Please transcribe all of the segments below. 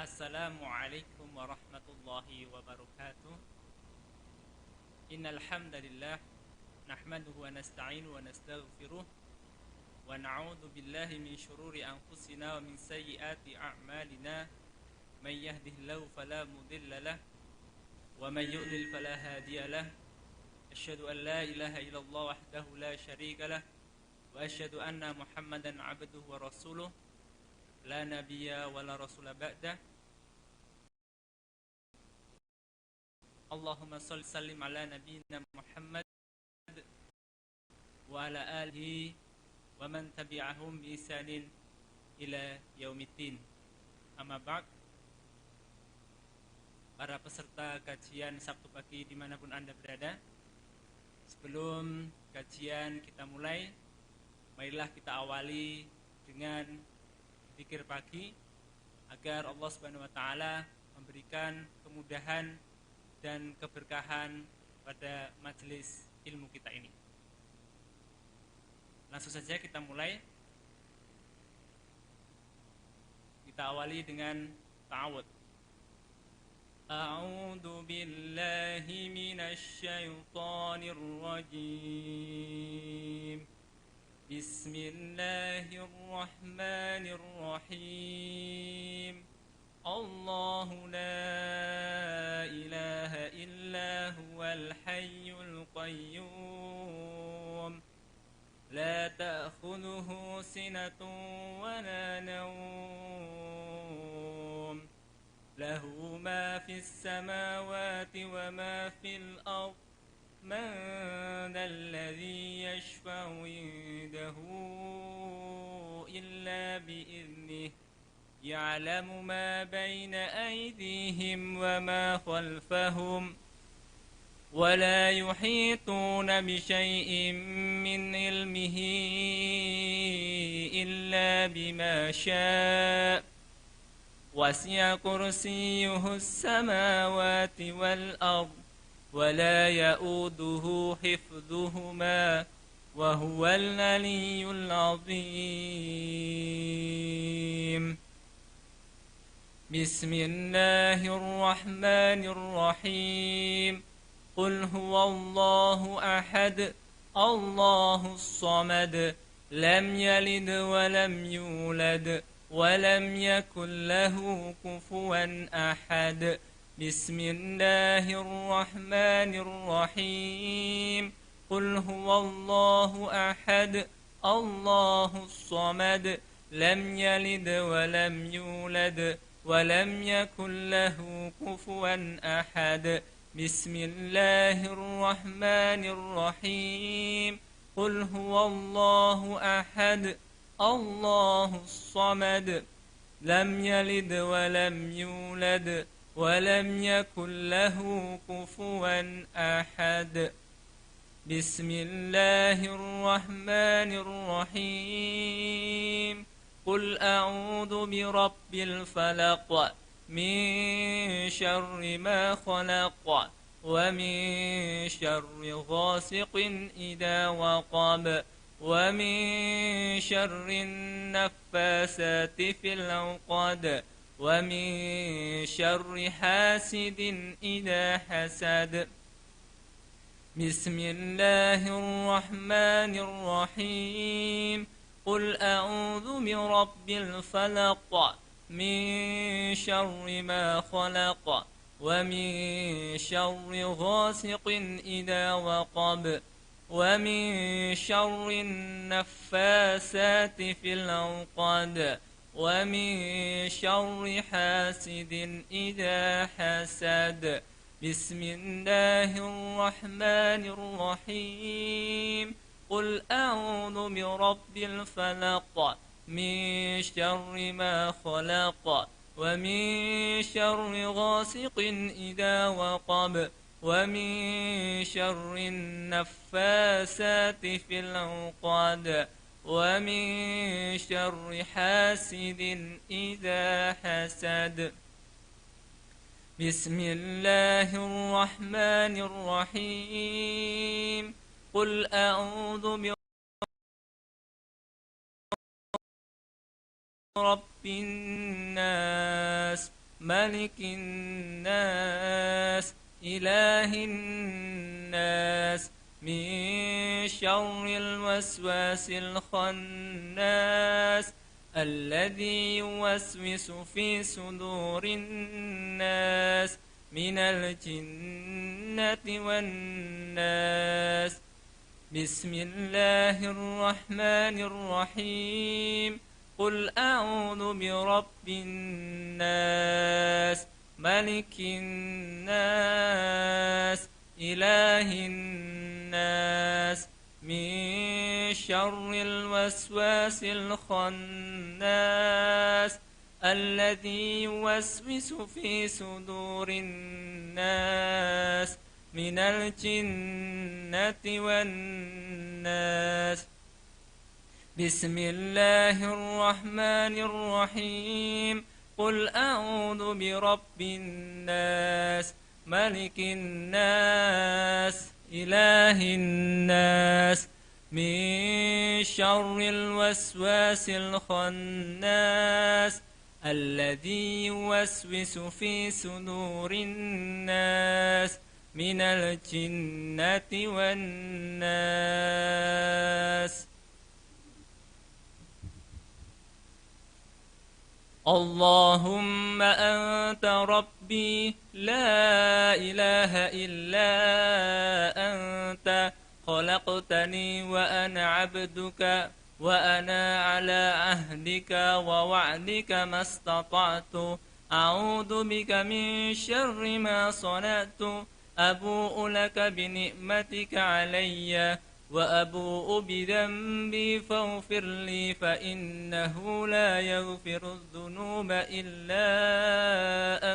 Assalamualaikum warahmatullahi wabarakatuh. Innal hamdalillah nahmaduhu wa nasta'inuhu wa nastaghfiruh wa na'udzu billahi min syururi anfusina wa min sayyiati a'malina. May yahdihillahu fala mudilla lah wa may yudlil fala hadiya lah. Asyhadu an la ilaha illallah wahdahu la syarika lah wa asyhadu anna Muhammadan 'abduhu wa rasuluh la nabiyya wa la rasula ba'dah. Allahumma shalli sallim ala nabiyyina Muhammad wa ala alihi wa man tabi'ahum bi ihsanin ila yaumiddin. Amma ba'd. Para peserta kajian Sabtu pagi dimanapun Anda berada, sebelum kajian kita mulai, marilah kita awali dengan zikir pagi agar Allah Subhanahu wa taala memberikan kemudahan dan keberkahan pada majelis ilmu kita ini. Langsung saja kita mulai. Kita awali dengan ta'awud. A'udzu billahi minasy syaithanir rajim. Bismillahirrahmanirrahim. Allahu la ilaha illa huwal hayyul qayyum. La ta'khudhuhu sinatun wa la nawm. Lahu ma fis samawati wa ma fil ardh. Man dhalladhi yashfa'u 'indahu illa bi'idhnihi. يعلم ما بين أيديهم وما خلفهم ولا يحيطون بشيء من علمه إلا بما شاء وسع كرسيه السماوات والأرض ولا يؤوده حفظهما وهو العلي العظيم. بسم الله الرحمن الرحيم. قل هو الله أحد الله الصمد لم يلد ولم يولد ولم يكن له كفوا أحد. بسم الله الرحمن الرحيم. قل هو الله أحد الله الصمد لم يلد ولم يولد ولم يكن له كفوا أحد. بسم الله الرحمن الرحيم. قل هو الله أحد الله الصمد لم يلد ولم يولد ولم يكن له كفوا أحد. بسم الله الرحمن الرحيم. قل أعوذ برب الفلق من شر ما خلق ومن شر غاسق إذا وقب ومن شر النفاسات في العقد ومن شر حاسد إذا حسد. بسم الله الرحمن الرحيم. قل أعوذ برب الفلق من شر ما خلق ومن شر غاسق إذا وقب ومن شر النفاسات في العقد ومن شر حاسد إذا حسد. بسم الله الرحمن الرحيم. قل أعوذ برب الفلق من شر ما خلق ومن شر غاسق إذا وقب ومن شر النفاسات في العقد ومن شر حاسد إذا حسد. بسم الله الرحمن الرحيم. قل أعوذ برب الناس ملك الناس إله الناس من شر الوسواس الخناس الذي يوسوس في صدور الناس من الجنة والناس. بسم الله الرحمن الرحيم. قل أعوذ برب الناس ملك الناس إله الناس من شر الوسواس الخناس الذي يوسوس في صدور الناس من الجنة والناس. بسم الله الرحمن الرحيم. قل أعوذ برب الناس ملك الناس إله الناس من شر الوسواس الخناس الذي يوسوس في صدور الناس من الجنة والناس. اللهم أنت ربي لا إله إلا أنت خلقتني وأنا عبدك وأنا على عهدك ووعدك ما استطعت أعوذ بك من شر ما صنعت أبوء لك بنعمتك علي وأبوء بذنبي فاغفر لي فإنه لا يغفر الذنوب إلا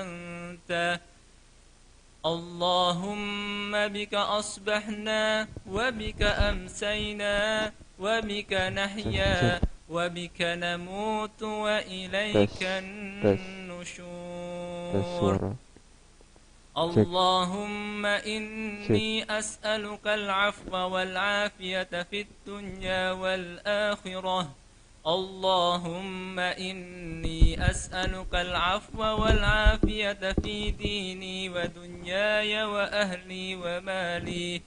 أنت. اللهم بك أصبحنا وبك أمسينا وبك نحيا وبك نموت وإليك النشور. اللهم إني أسألك العفو والعافية في الدنيا والآخرة. اللهم إني أسألك العفو والعافية في ديني ودنياي وأهلي ومالي.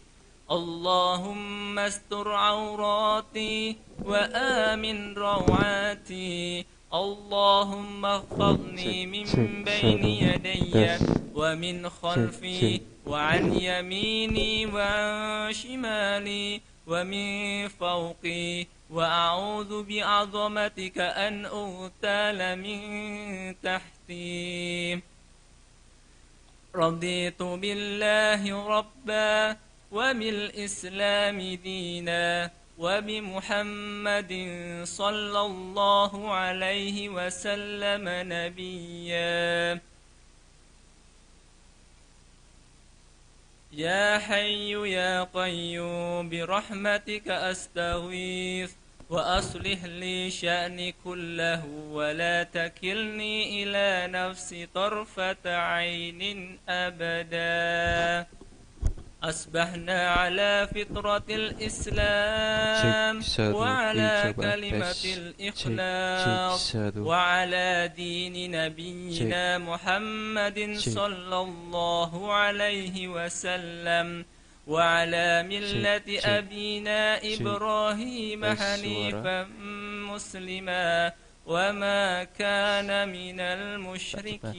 اللهم استر عوراتي وآمن روعاتي. اللهم احفظني من بين يدي ومن خلفي وعن يميني وعن شمالي ومن فوقي وأعوذ بعظمتك أن أغتال من تحتي. رضيت بالله ربا وبالإسلام دينا وبمحمد صلى الله عليه وسلم نبيا. يا حي يا قيوم برحمتك أستغيث وأصلح لي شأني كله ولا تكلني إلى نفسي طرفة عين أبدا. أصبحنا على فطرة الإسلام وعلى كلمة الإخلاص وعلى دين نبينا محمد صلى الله عليه وسلم وعلى ملة أبينا إبراهيم حنيفا مسلما وما كان من المشركين.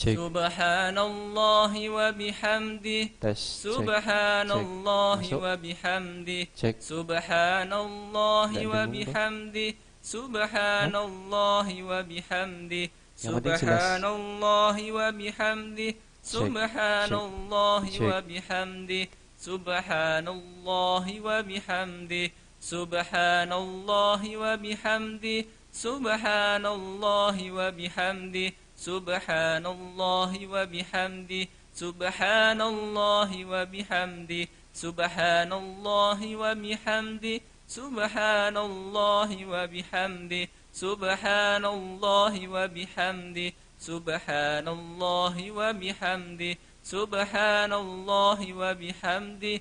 سبحان الله وبحمده سبحان الله وبحمده سبحان الله وبحمده سبحان الله وبحمده سبحان الله وبحمده سبحان الله وبحمده سبحان الله وبحمده سبحان الله وبحمده سبحان الله وبحمده سبحان الله وبحمده سبحان الله وبحمده سبحان الله وبحمده سبحان الله وبحمده سبحان الله وبحمده سبحان الله وبحمده سبحان الله وبحمده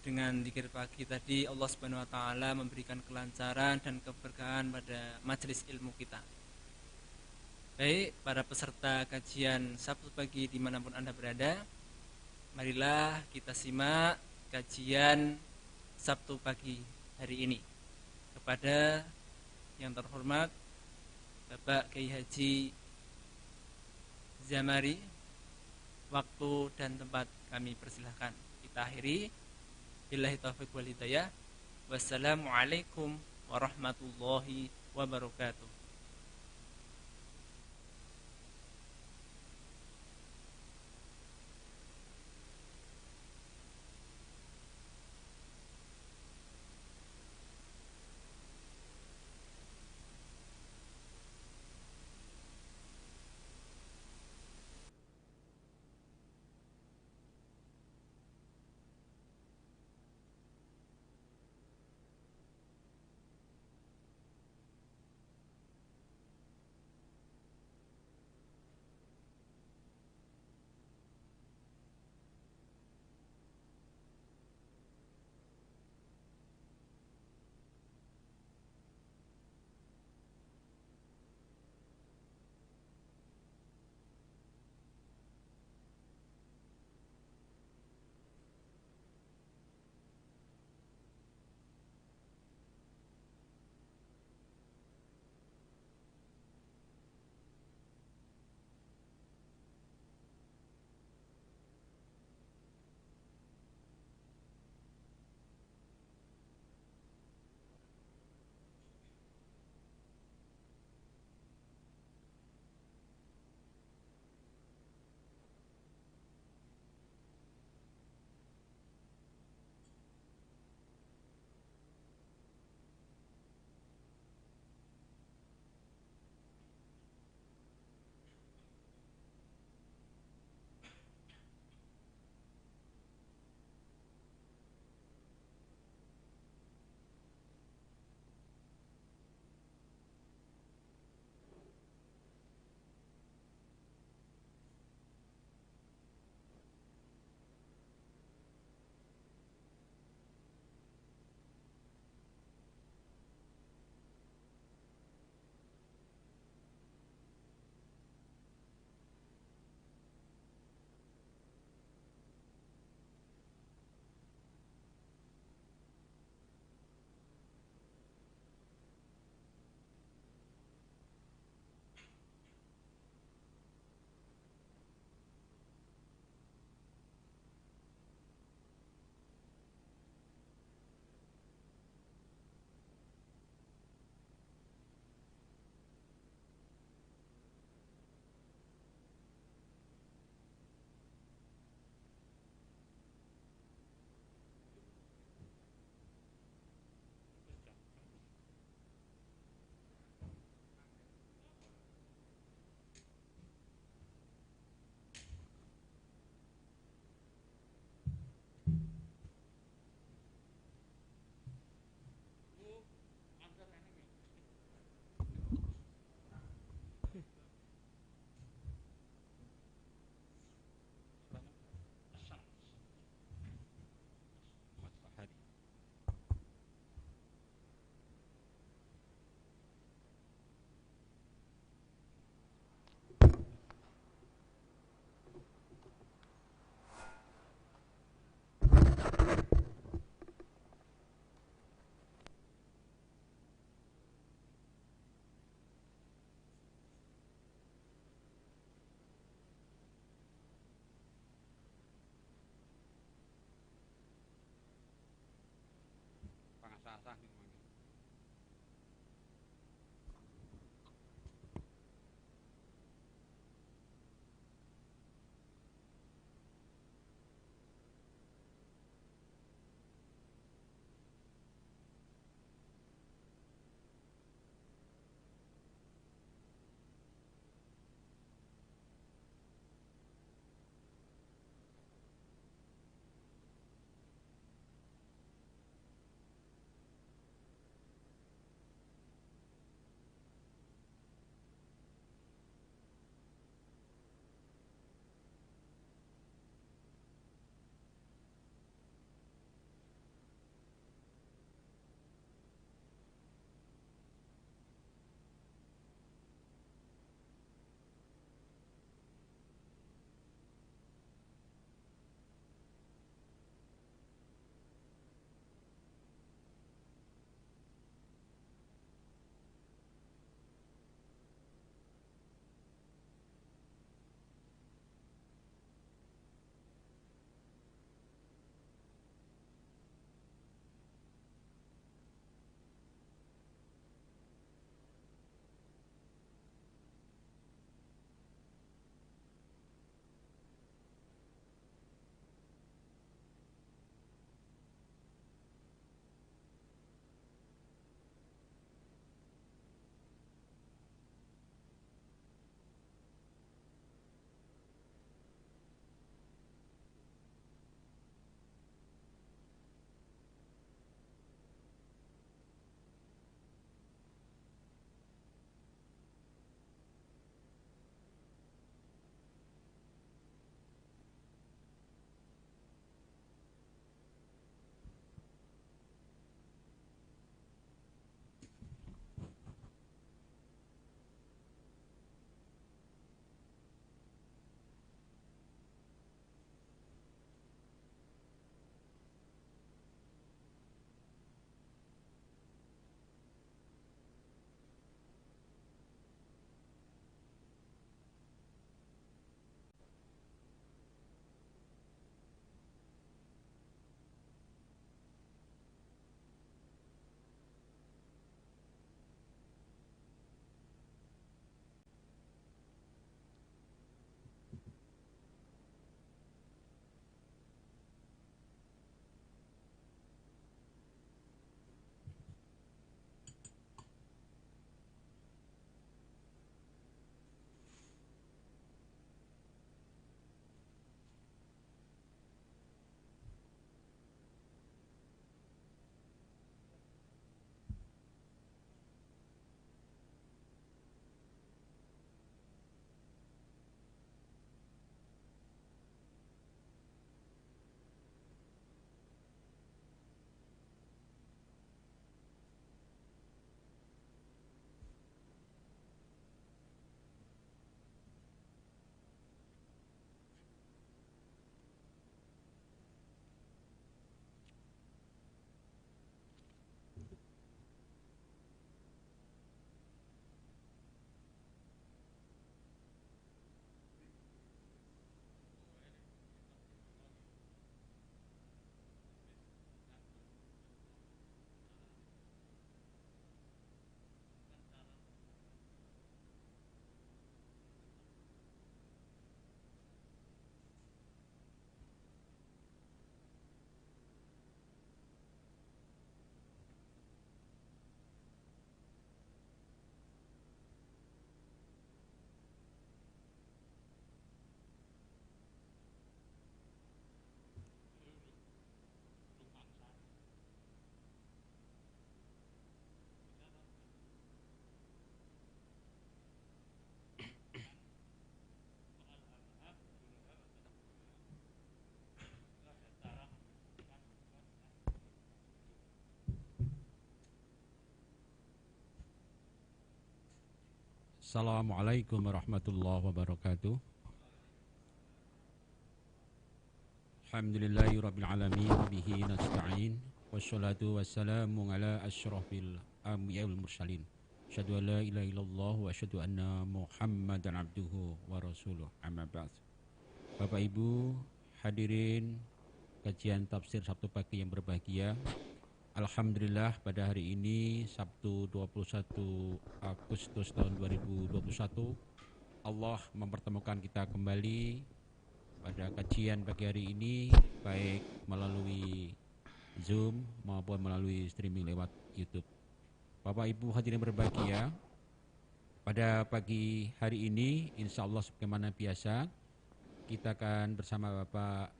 dengan zikir pagi tadi Allah Subhanahu wa taala memberikan kelancaran dan keberkahan pada majelis ilmu kita. Baik, para peserta kajian Sabtu pagi dimanapun Anda berada, marilah kita simak kajian Sabtu pagi hari ini kepada yang terhormat Bapak Kiai Haji Zamari. Waktu dan tempat kami persilahkan. Kita akhiri. Billahi taufiq wal hidayah. Wassalamualaikum warahmatullahi wabarakatuh. Assalamualaikum warahmatullahi wabarakatuh. Alhamdulillahirabbil alamin bihi nasta'in wassalatu wassalamu ala asyrafil anbiya'i wal mursalin. Asyhadu an la ilaha illallah wa asyhadu anna Muhammadan abduhu wa rasuluh. Amma ba'd. Bapak Ibu hadirin kajian tafsir Sabtu pagi yang berbahagia. Alhamdulillah pada hari ini Sabtu 21 Agustus tahun 2021 Allah mempertemukan kita kembali pada kajian pagi hari ini, baik melalui Zoom maupun melalui streaming lewat YouTube. Bapak Ibu hadirin berbahagia, pada pagi hari ini insya Allah sebagaimana biasa kita akan bersama Bapak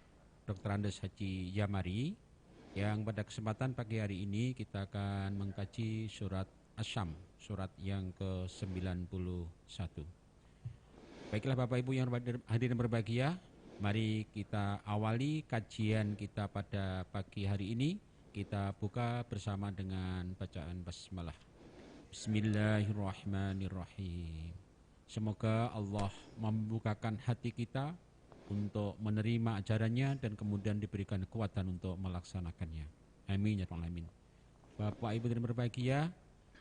Dr. Andes Haji Yamari, yang pada kesempatan pagi hari ini kita akan mengkaji surat Asy-Syams, surat yang ke-91. Baiklah Bapak Ibu yang hadirin berbahagia, mari kita awali kajian kita pada pagi hari ini. Kita buka bersama dengan bacaan basmalah. Bismillahirrahmanirrahim. Semoga Allah membukakan hati kita untuk menerima ajarannya dan kemudian diberikan kekuatan untuk melaksanakannya. Amin ya rabbal alamin. Bapak Ibu yang berbahagia,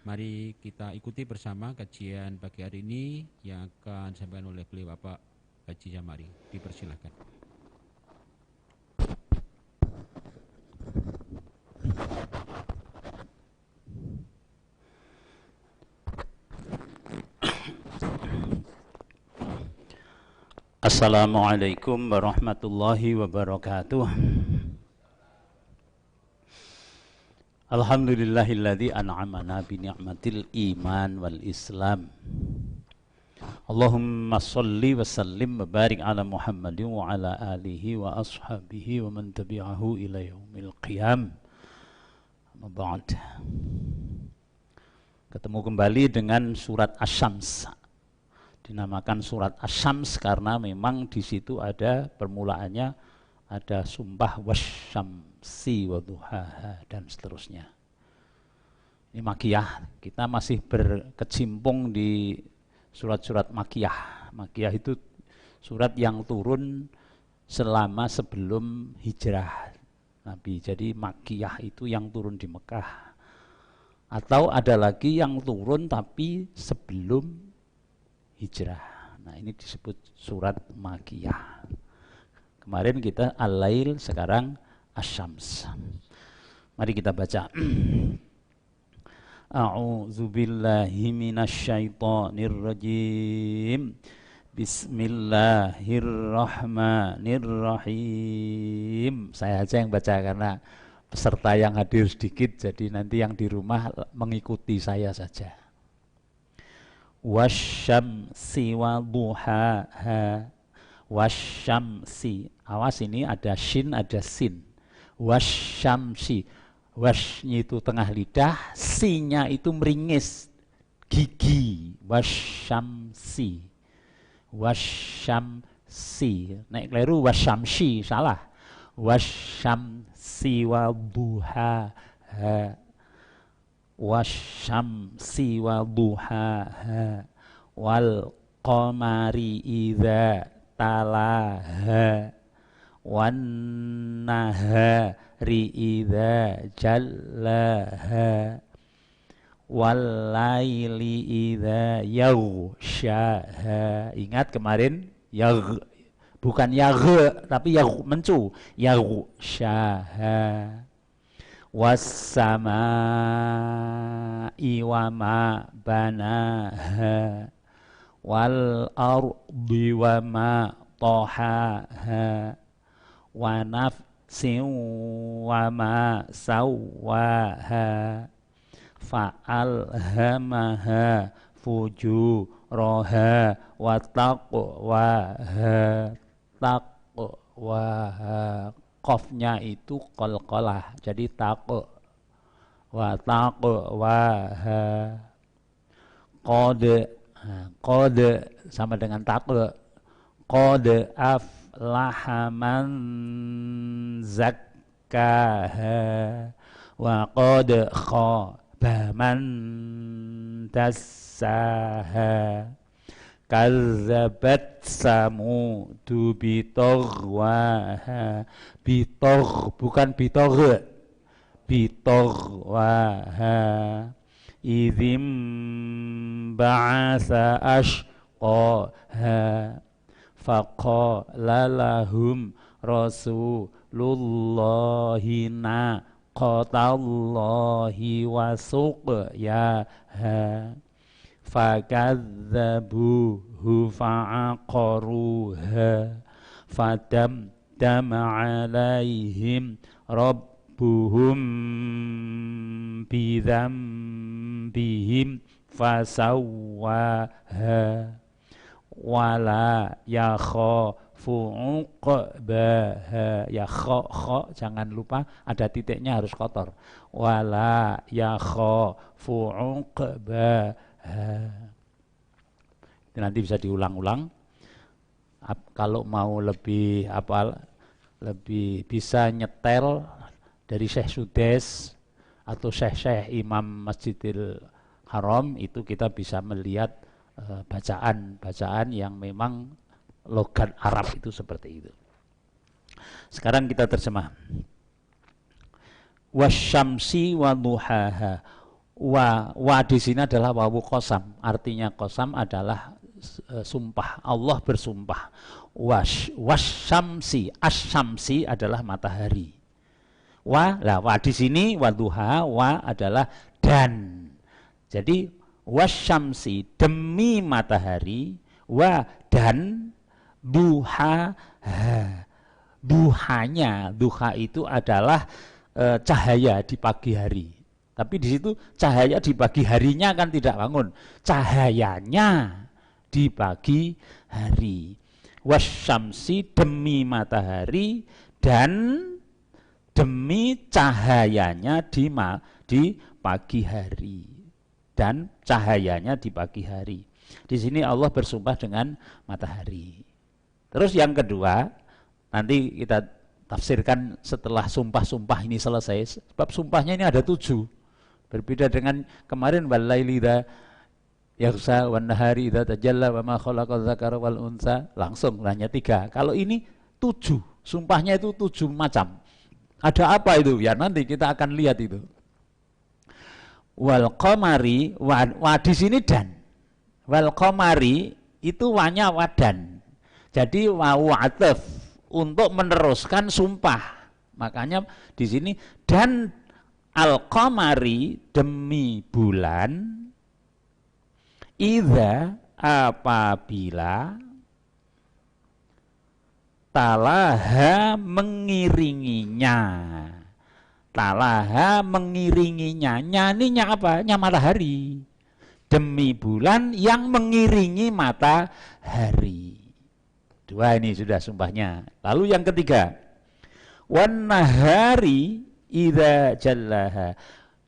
mari kita ikuti bersama kajian pagi hari ini yang akan disampaikan oleh beliau Bapak Haji Yamari. Dipersilakan. Assalamualaikum warahmatullahi wabarakatuh. Alhamdulillahilladzi an'amana bi ni'matil iman wal islam. Allahumma shalli wa sallim wa barik ala Muhammadin wa ala alihi wa ashabihi wa man tabi'ahu ila yaumil qiyam. Amma ba'd. Ketemu kembali dengan surat Asy-Syams. Dinamakan surat Asy-Syams karena memang di situ ada permulaannya, ada sumpah wasyamsi wadhuhaha dan seterusnya. Ini makiyah, kita masih berkecimpung di surat-surat makiyah. Makiyah itu surat yang turun selama sebelum hijrah Nabi. Jadi makiyah itu yang turun di Mekah. Atau ada lagi yang turun tapi sebelum hijrah. Nah, ini disebut surat makiyah. Kemarin kita Al-Lail, sekarang Asy-Syams. Mari kita baca. A'udzubillahi minasyaitonir rajim. Bismillahirrahmanirrahim. Saya aja yang baca karena peserta yang hadir sedikit, jadi nanti yang di rumah mengikuti saya saja. Wasyamsi wadhuhaha. Wasyamsi, awas ini ada shin ada sin. Wasyamsi, wasnya itu tengah lidah, sinya itu meringis gigi. Wasyamsi, wasyamsi, naik keliru wasyamsi, salah. Wasyamsi wadhuhaha. Wasyamsi wadhuhaha wal qamari idza talaha wan nahari idza jallaha wal laili idza yaghshaha. Ingat kemarin bukan tapi mencu, yaghshaha. Was-samaa'i wa ma banaha wal ardi wa ma tahaha wa nafsin wa ma sawwaha fa'alhamaha fujuraha wa taqwaha. Taqwaha, qafnya itu qalqalah, jadi taqwa wa taqwaha. Qad sama dengan taqwa. Qad aflaha man zakkaha wa qad khaba man dassaha. Kazzabat Samudu bitogwaha. Bitog, bukan bitog. Bitogwaha. Idzim ba'asa ashqaha. Faqala lahum Rasulullahi naqatallahi wa suqyaha. Fakadzabuhu fa'aqaruha fadamdama alaihim rabbuhum bidzambihim fasawwaha wala yakhafu uqbaha. Ya kha jangan lupa ada titiknya, harus kotor. Wala yakhafu uqbaha. Nanti bisa diulang-ulang. Kalau mau lebih lebih bisa nyetel dari Syekh Sudes atau Syekh Imam Masjidil Haram, itu kita bisa melihat bacaan yang memang logat Arab itu seperti itu. Sekarang kita terjemah. Wasyamsi wa duhaha. Wa di sini adalah wawu qasam. Artinya qasam adalah sumpah. Allah bersumpah. Wasyamsi, asyamsi adalah matahari. Wa di sini wa duha, wa adalah dan. Jadi wasyamsi demi matahari, wa dan duha. Duhanya, duha itu adalah cahaya di pagi hari. Tapi di situ cahaya di pagi harinya kan tidak bangun. Cahayanya di pagi hari. Wasyamsi demi matahari dan demi cahayanya di pagi hari. Dan cahayanya di pagi hari. Di sini Allah bersumpah dengan matahari. Terus yang kedua, nanti kita tafsirkan setelah sumpah-sumpah ini selesai. Sebab sumpahnya ini ada 7. Berbeda dengan kemarin walaili idza yaghsha wan nahari idza tajalla wa ma khalaqa dzakara wal unsa, langsung hanya 3. Kalau ini 7. Sumpahnya itu 7 macam. Ada apa itu? Ya nanti kita akan lihat itu. Wal qamari wa di sini dan. Wal qamari itu wanya wadan. Jadi wawu ataf untuk meneruskan sumpah. Makanya di sini dan al-qamari demi bulan, idza apabila talaha mengiringinya. Talaha mengiringinya. Nyaninya apa? Nya matahari. Demi bulan yang mengiringi matahari. 2 ini sudah sumpahnya. Lalu yang ketiga, wan nahari idza jallaha.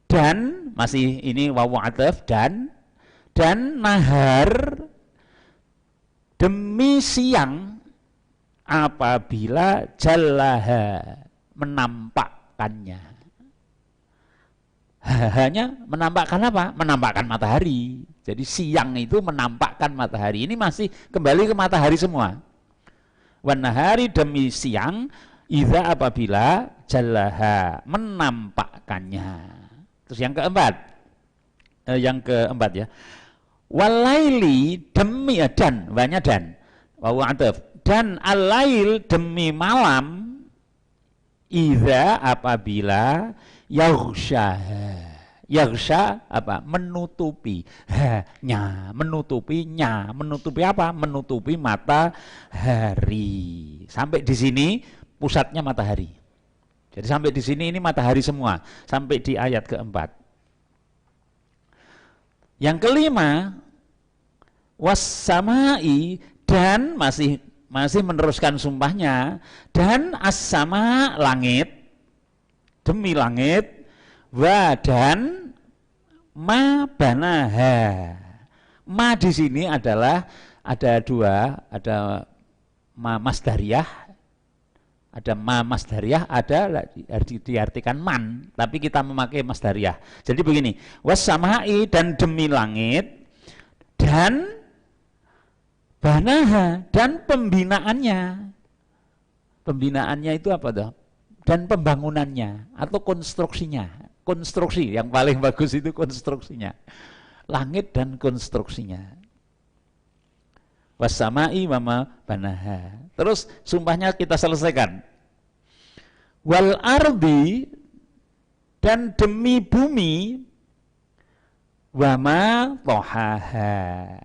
Dan masih ini wawu ataf dan nahar demi siang apabila jallaha menampakkannya. Hanya menampakkan apa? Menampakkan matahari. Jadi siang itu menampakkan matahari. Ini masih kembali ke matahari semua. Wan nahari demi siang idza apabila jallaha menampakkannya. Terus yang keempat ya. Walaili demi dan, banyak dan. Wawu ataf. Dan al-lail demi malam idza apabila yaghshaha. Yaghsha apa? Menutupi. Menutupi apa? Menutupi matahari. Sampai di sini pusatnya matahari. Jadi sampai di sini ini matahari semua. Sampai di ayat keempat. Yang kelima, was-samai dan masih meneruskan sumpahnya, dan as-sama langit, demi langit, wa dan ma banaha. Ma di sini adalah ada 2, ada ma masdariyah, ada ma masdariyah, ada diartikan man, tapi kita memakai masdariyah. Jadi begini, was-samai dan demi langit, dan Banaha, dan pembinaannya. Pembinaannya itu apa tuh? Dan pembangunannya atau konstruksinya. Konstruksi yang paling bagus itu konstruksinya. Langit dan konstruksinya. Wassama'i wama banaha. Terus sumpahnya kita selesaikan. Wal ardi, dan demi bumi, wama tohaha,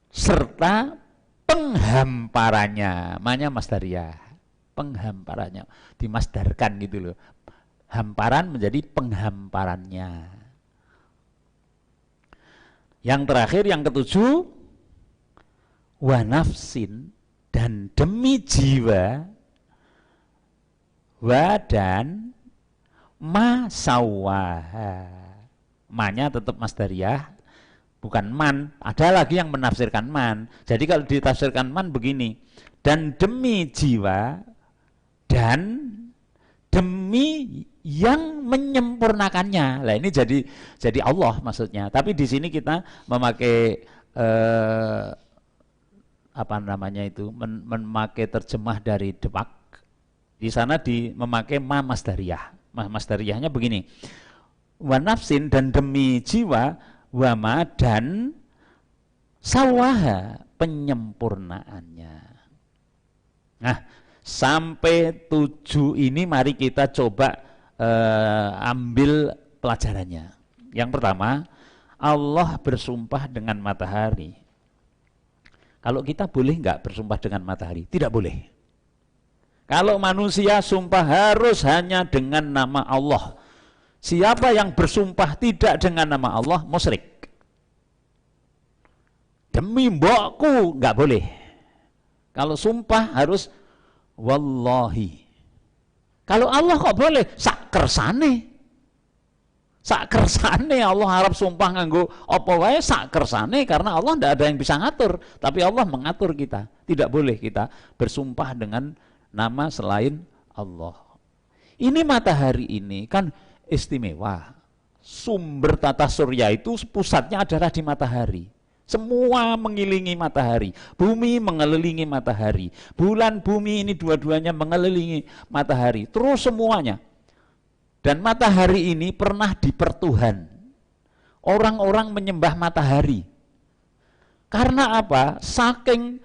serta penghamparannya. Manya masdariyah, penghamparannya dimasdarkan gitu loh. Hamparan menjadi penghamparannya. Yang terakhir, yang ketujuh, wa nafsin, dan demi jiwa, wa dan ma sawaha. Ma-nya tetap masdariyah, bukan man. Ada lagi yang menafsirkan man. Jadi kalau ditafsirkan man begini, dan demi jiwa dan demi yang menyempurnakannya. Lah ini jadi Allah maksudnya. Tapi di sini kita memakai apa namanya itu, memakai terjemah dari Depak. Di sana memakai ma masdariyah. Ma masdariyahnya begini. Wa nafsin, dan demi jiwa, wa ma, dan sawaha, penyempurnaannya. Nah, sampai 7 ini mari kita coba ambil pelajarannya. Yang pertama, Allah bersumpah dengan matahari. Kalau kita boleh nggak bersumpah dengan matahari? Tidak boleh. Kalau manusia sumpah harus hanya dengan nama Allah. Siapa yang bersumpah tidak dengan nama Allah, musyrik. Demi mbokku, nggak boleh. Kalau sumpah harus wallahi. Kalau Allah kok boleh? Sakersane. Sakersane Allah harap sumpah nganggo apa wae sakersane, karena Allah tidak ada yang bisa ngatur, tapi Allah mengatur kita. Tidak boleh kita bersumpah dengan nama selain Allah. Ini matahari ini kan istimewa. Sumber tata surya itu pusatnya adalah di matahari. Semua mengelilingi matahari, bumi mengelilingi matahari, bulan bumi ini dua-duanya mengelilingi matahari, terus semuanya. Dan matahari ini pernah dipertuhan. Orang-orang menyembah matahari. Karena apa? Saking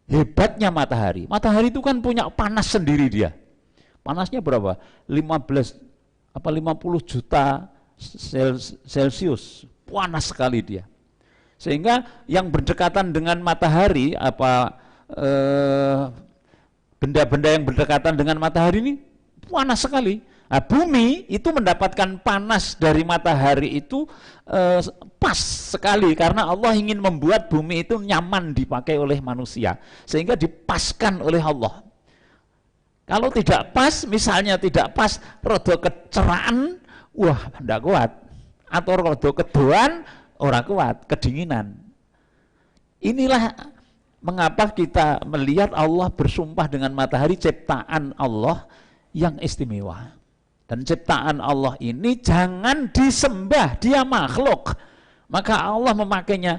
hebatnya matahari. Matahari itu kan punya panas sendiri dia. Panasnya berapa? 50 juta Celcius. Panas sekali dia. Sehingga yang berdekatan dengan matahari, benda-benda yang berdekatan dengan matahari ini panas sekali. Nah, bumi itu mendapatkan panas dari matahari itu pas sekali, karena Allah ingin membuat bumi itu nyaman dipakai oleh manusia, sehingga dipaskan oleh Allah. Kalau tidak pas, misalnya tidak pas, rodo keceraan, wah tidak kuat, atau rodo kedoan, orang kuat, kedinginan. Inilah mengapa kita melihat Allah bersumpah dengan matahari, ciptaan Allah yang istimewa. Dan ciptaan Allah ini jangan disembah, dia makhluk. Maka Allah memakainya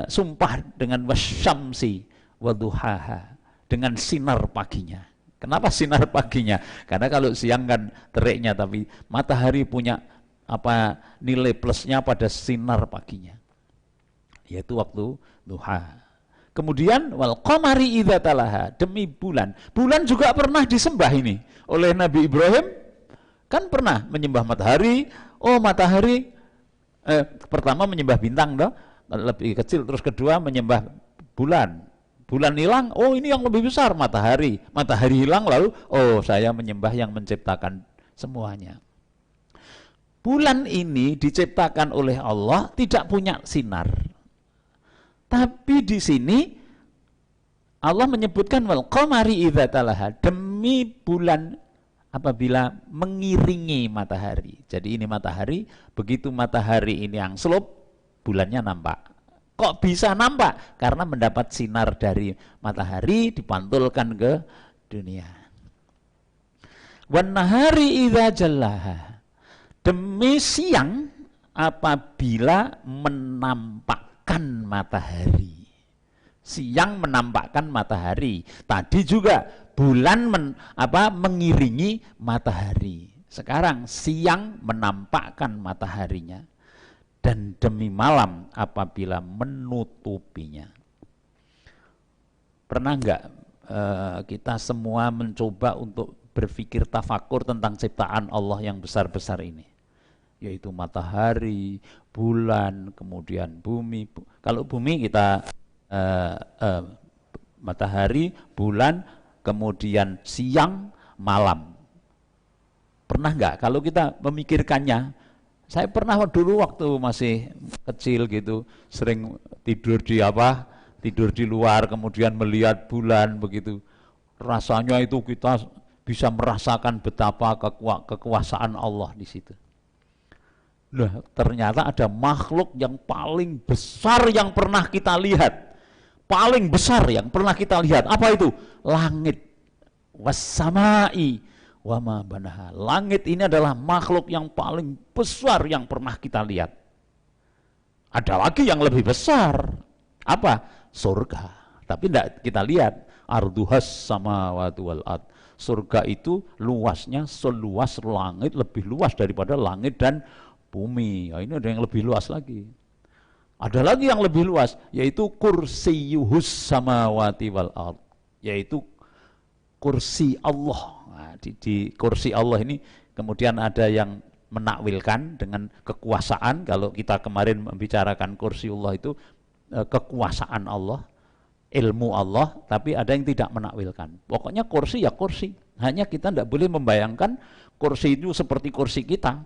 sumpah dengan wasyamsi waduhaha, dengan sinar paginya. Kenapa sinar paginya? Karena kalau siang kan teriknya, tapi matahari punya nilai plusnya pada sinar paginya, yaitu waktu duha. Kemudian wal qamari idza talaha, demi bulan. Bulan juga pernah disembah ini oleh Nabi Ibrahim, kan pernah menyembah matahari. Oh matahari, pertama menyembah bintang toh, lebih kecil, terus kedua menyembah bulan. Bulan hilang, oh ini yang lebih besar, matahari. Matahari hilang, lalu oh saya menyembah yang menciptakan semuanya. Bulan ini diciptakan oleh Allah, tidak punya sinar. Tapi di sini Allah menyebutkan wal qamari idza talaha, demi bulan apabila mengiringi matahari. Jadi ini matahari, begitu matahari ini yang slope, bulannya nampak. Kok bisa nampak? Karena mendapat sinar dari matahari, dipantulkan ke dunia. Wan nahari idza jallaha, demi siang apabila menampakkan matahari. Siang menampakkan matahari. Tadi juga bulan mengiringi matahari. Sekarang siang menampakkan mataharinya. Dan demi malam apabila menutupinya. Pernah enggak kita semua mencoba untuk berpikir tafakur tentang ciptaan Allah yang besar-besar ini? Yaitu matahari, bulan, kemudian bumi. Kalau bumi kita matahari, bulan, kemudian siang, malam. Pernah enggak kalau kita memikirkannya? Saya pernah dulu waktu masih kecil gitu, sering tidur di luar, kemudian melihat bulan begitu. Rasanya itu kita bisa merasakan betapa kekuasaan Allah di situ. Nah, ternyata ada makhluk yang paling besar yang pernah kita lihat. Paling besar yang pernah kita lihat. Apa itu? Langit. Wassamai wama banaha. Langit ini adalah makhluk yang paling besar yang pernah kita lihat. Ada lagi yang lebih besar. Apa? Surga. Tapi tidak kita lihat. Arduhas samawati wal ard. Surga itu luasnya seluas langit, lebih luas daripada langit dan bumi. Ini ada yang lebih luas lagi. Ada lagi yang lebih luas, yaitu kursiyuhus samawati wal ard. Yaitu kursi Allah. Nah, di kursi Allah ini kemudian ada yang menakwilkan dengan kekuasaan. Kalau kita kemarin membicarakan kursi Allah itu kekuasaan Allah, ilmu Allah, tapi ada yang tidak menakwilkan. Pokoknya kursi ya kursi. Hanya kita tidak boleh membayangkan kursi itu seperti kursi kita.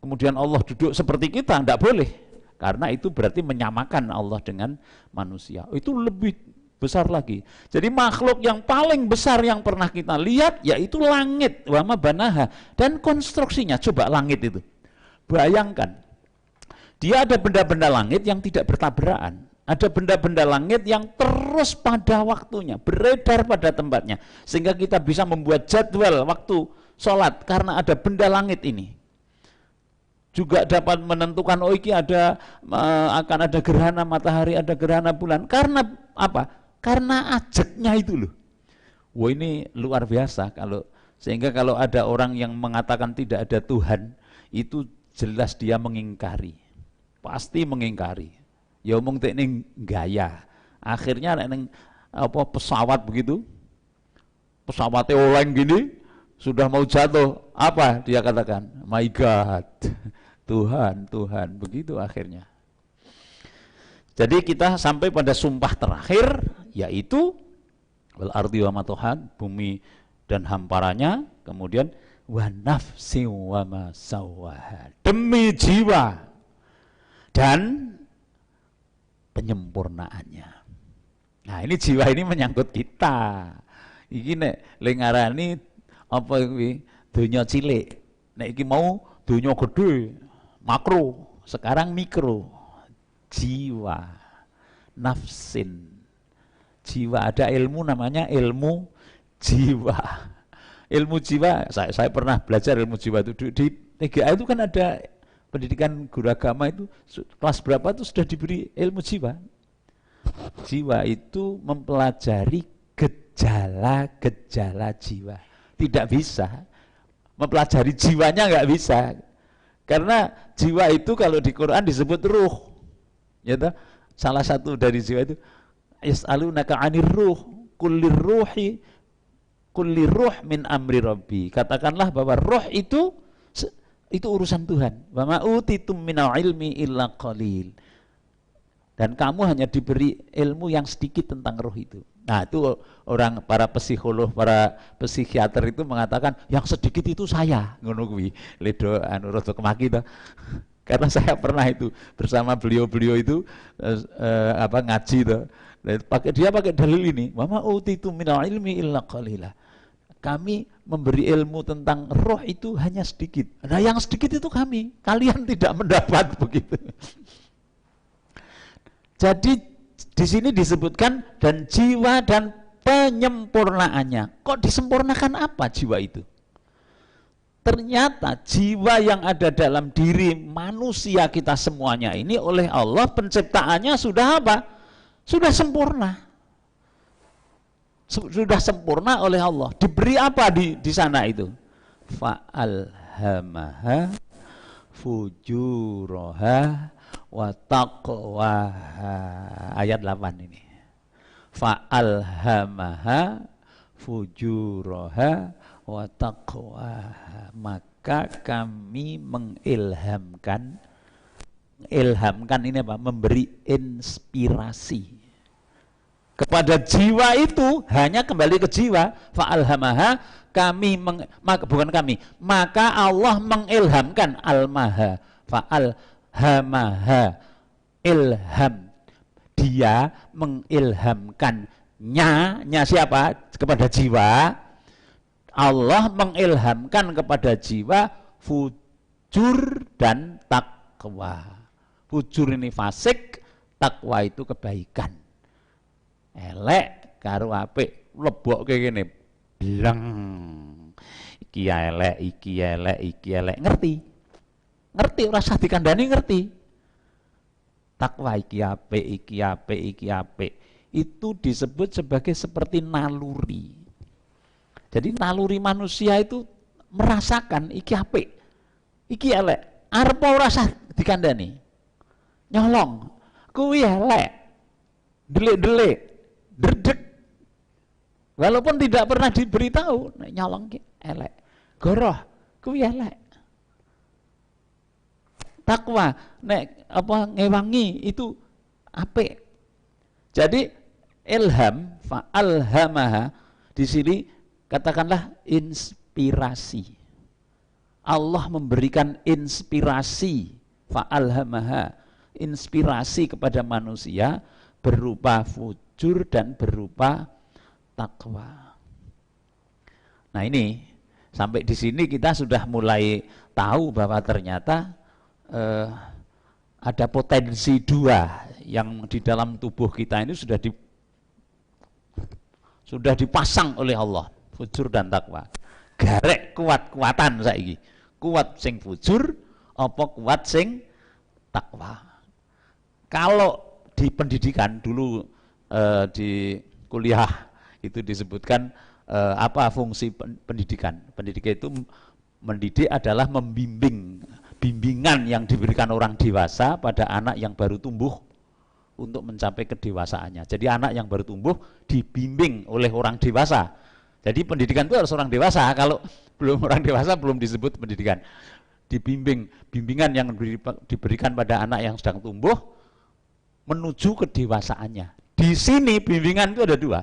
Kemudian Allah duduk seperti kita, tidak boleh. Karena itu berarti menyamakan Allah dengan manusia. Itu lebih besar lagi. Jadi makhluk yang paling besar yang pernah kita lihat yaitu langit, wama banaha, dan konstruksinya. Coba langit itu. Bayangkan. Dia ada benda-benda langit yang tidak bertabrakan. Ada benda-benda langit yang terus pada waktunya, beredar pada tempatnya. Sehingga kita bisa membuat jadwal waktu sholat karena ada benda langit ini. Juga dapat menentukan, oh ini akan ada gerhana matahari, ada gerhana bulan. Karena apa? Karena ajaknya itu loh. Wah, ini luar biasa. Sehingga kalau ada orang yang mengatakan tidak ada Tuhan, itu jelas dia mengingkari. Pasti mengingkari. Ya omong teknik gaya. Akhirnya pesawat begitu, pesawatnya oleng gini, sudah mau jatuh, apa dia katakan? My God, Tuhan, begitu akhirnya. Jadi kita sampai pada sumpah terakhir, yaitu wal ardi wa ma tuhan, bumi dan hamparannya, kemudian wa nafsi wa ma sawwaha, demi jiwa dan penyempurnaannya. Nah, ini jiwa ini menyangkut kita. Iki nek lengarani apa iki donya cilik. Nek iki mau donya gede, makro, sekarang mikro. Jiwa, nafsin. Jiwa, ada ilmu namanya ilmu jiwa. Ilmu jiwa, saya pernah belajar ilmu jiwa itu di TGA itu kan ada pendidikan guru agama itu kelas berapa itu sudah diberi ilmu jiwa. Jiwa itu mempelajari gejala-gejala jiwa. Tidak bisa mempelajari jiwanya, nggak bisa. Karena jiwa itu kalau di Quran disebut ruh. Ya toh? Salah satu dari jiwa itu yas'alunaka 'anir ruh kullir ruh min amri rabbi. Katakanlah bahwa roh itu urusan Tuhan. Wa ma utitum minal ilmi illa qalil. Dan kamu hanya diberi ilmu yang sedikit tentang roh itu. Nah, itu para psikolog, para psikiater itu mengatakan yang sedikit itu saya, ngono kuwi. Ledo rada kemaki to. Karena saya pernah itu bersama beliau itu ngaji to. Dia pakai dalil ini, wa ma utitum minal ilmi illa qalila. Kami memberi ilmu tentang roh itu hanya sedikit. Nah, yang sedikit itu kalian tidak mendapat begitu. Jadi di sini disebutkan dan jiwa dan penyempurnaannya. Kok disempurnakan apa jiwa itu? Ternyata jiwa yang ada dalam diri manusia kita semuanya ini oleh Allah penciptaannya sudah apa? Sudah sempurna. Sudah sempurna oleh Allah. Diberi apa di sana itu? Fa'alhamaha fujuraha wa taqwaha. Ayat 8 ini. Fa'alhamaha fujuraha wa taqwaha. Maka kami mengilhamkan. Ilhamkan ini apa? Memberi inspirasi kepada jiwa itu, hanya kembali ke jiwa. Fa'alhamaha, maka Allah mengilhamkan. Almaha, fa'alhamaha, ilham, dia mengilhamkannya siapa? Kepada jiwa. Allah mengilhamkan kepada jiwa fujur dan takwa. Fujur ini fasik, takwa itu kebaikan. Elek karo apik lebok kayak gini, bilang iki elek, iki elek, iki elek, ngerti rasa dikandani, ngerti. Takwa iki apik, iki apik, iki apik, itu disebut sebagai seperti naluri. Jadi naluri manusia itu merasakan iki apik, iki elek, arep ora rasa dikandani. Nyolong, kuwi elek, delik-delik, derdek. Walaupun tidak pernah diberitahu, nek nyolong ki elek. Goroh, kuwi elek. Takwa, nek apa ngewangi itu apik. Jadi ilham, fa'alhamaha di sini katakanlah inspirasi. Allah memberikan inspirasi, fa'alhamaha, inspirasi kepada manusia berupa fujur dan berupa takwa. Nah ini sampai di sini kita sudah mulai tahu bahwa ternyata ada potensi dua yang di dalam tubuh kita ini sudah dipasang oleh Allah, fujur dan takwa. Garek kuat-kuatan saiki. Kuat sing fujur apa kuat sing takwa. Kalau di pendidikan dulu di kuliah itu disebutkan apa fungsi pendidikan. Pendidikan itu mendidik adalah bimbingan yang diberikan orang dewasa pada anak yang baru tumbuh untuk mencapai kedewasaannya. Jadi anak yang baru tumbuh dibimbing oleh orang dewasa. Jadi pendidikan itu harus orang dewasa. Kalau belum orang dewasa belum disebut pendidikan. Bimbingan yang diberikan pada anak yang sedang tumbuh menuju kedewasaannya. Di sini bimbingan itu ada dua.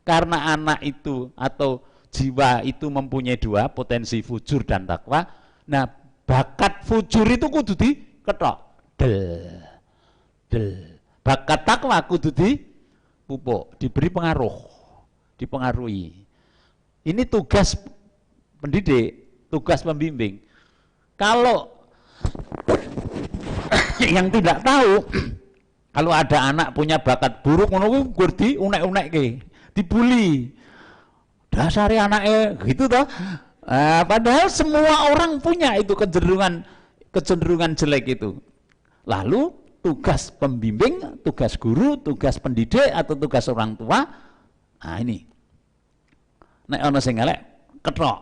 Karena anak itu atau jiwa itu mempunyai dua, potensi fujur dan takwa. Nah, bakat fujur itu kudu diketok. Bakat takwa kudu dipupuk, diberi pengaruh, dipengaruhi. Ini tugas pendidik, tugas pembimbing. Kalau yang tidak tahu, kalau ada anak punya bakat buruk, ngono kuwi unek-unekke, dibully. Dasare anake gitu toh. Padahal semua orang punya itu kecenderungan jelek itu. Lalu tugas pembimbing, tugas guru, tugas pendidik atau tugas orang tua, nah ini. Nek ana sing elek ketok.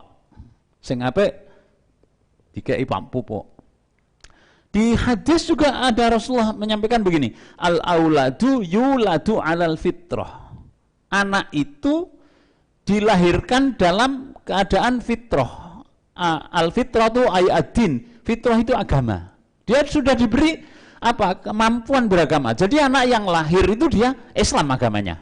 Sing apik dikei pupuk. Di hadis juga ada Rasulullah menyampaikan begini, al-auladu yuladu alal fitrah. Anak itu dilahirkan dalam keadaan fitrah. Al-fitrah itu ayat-din. Fitrah itu agama. Dia sudah diberi apa? Kemampuan beragama. Jadi anak yang lahir itu dia Islam agamanya.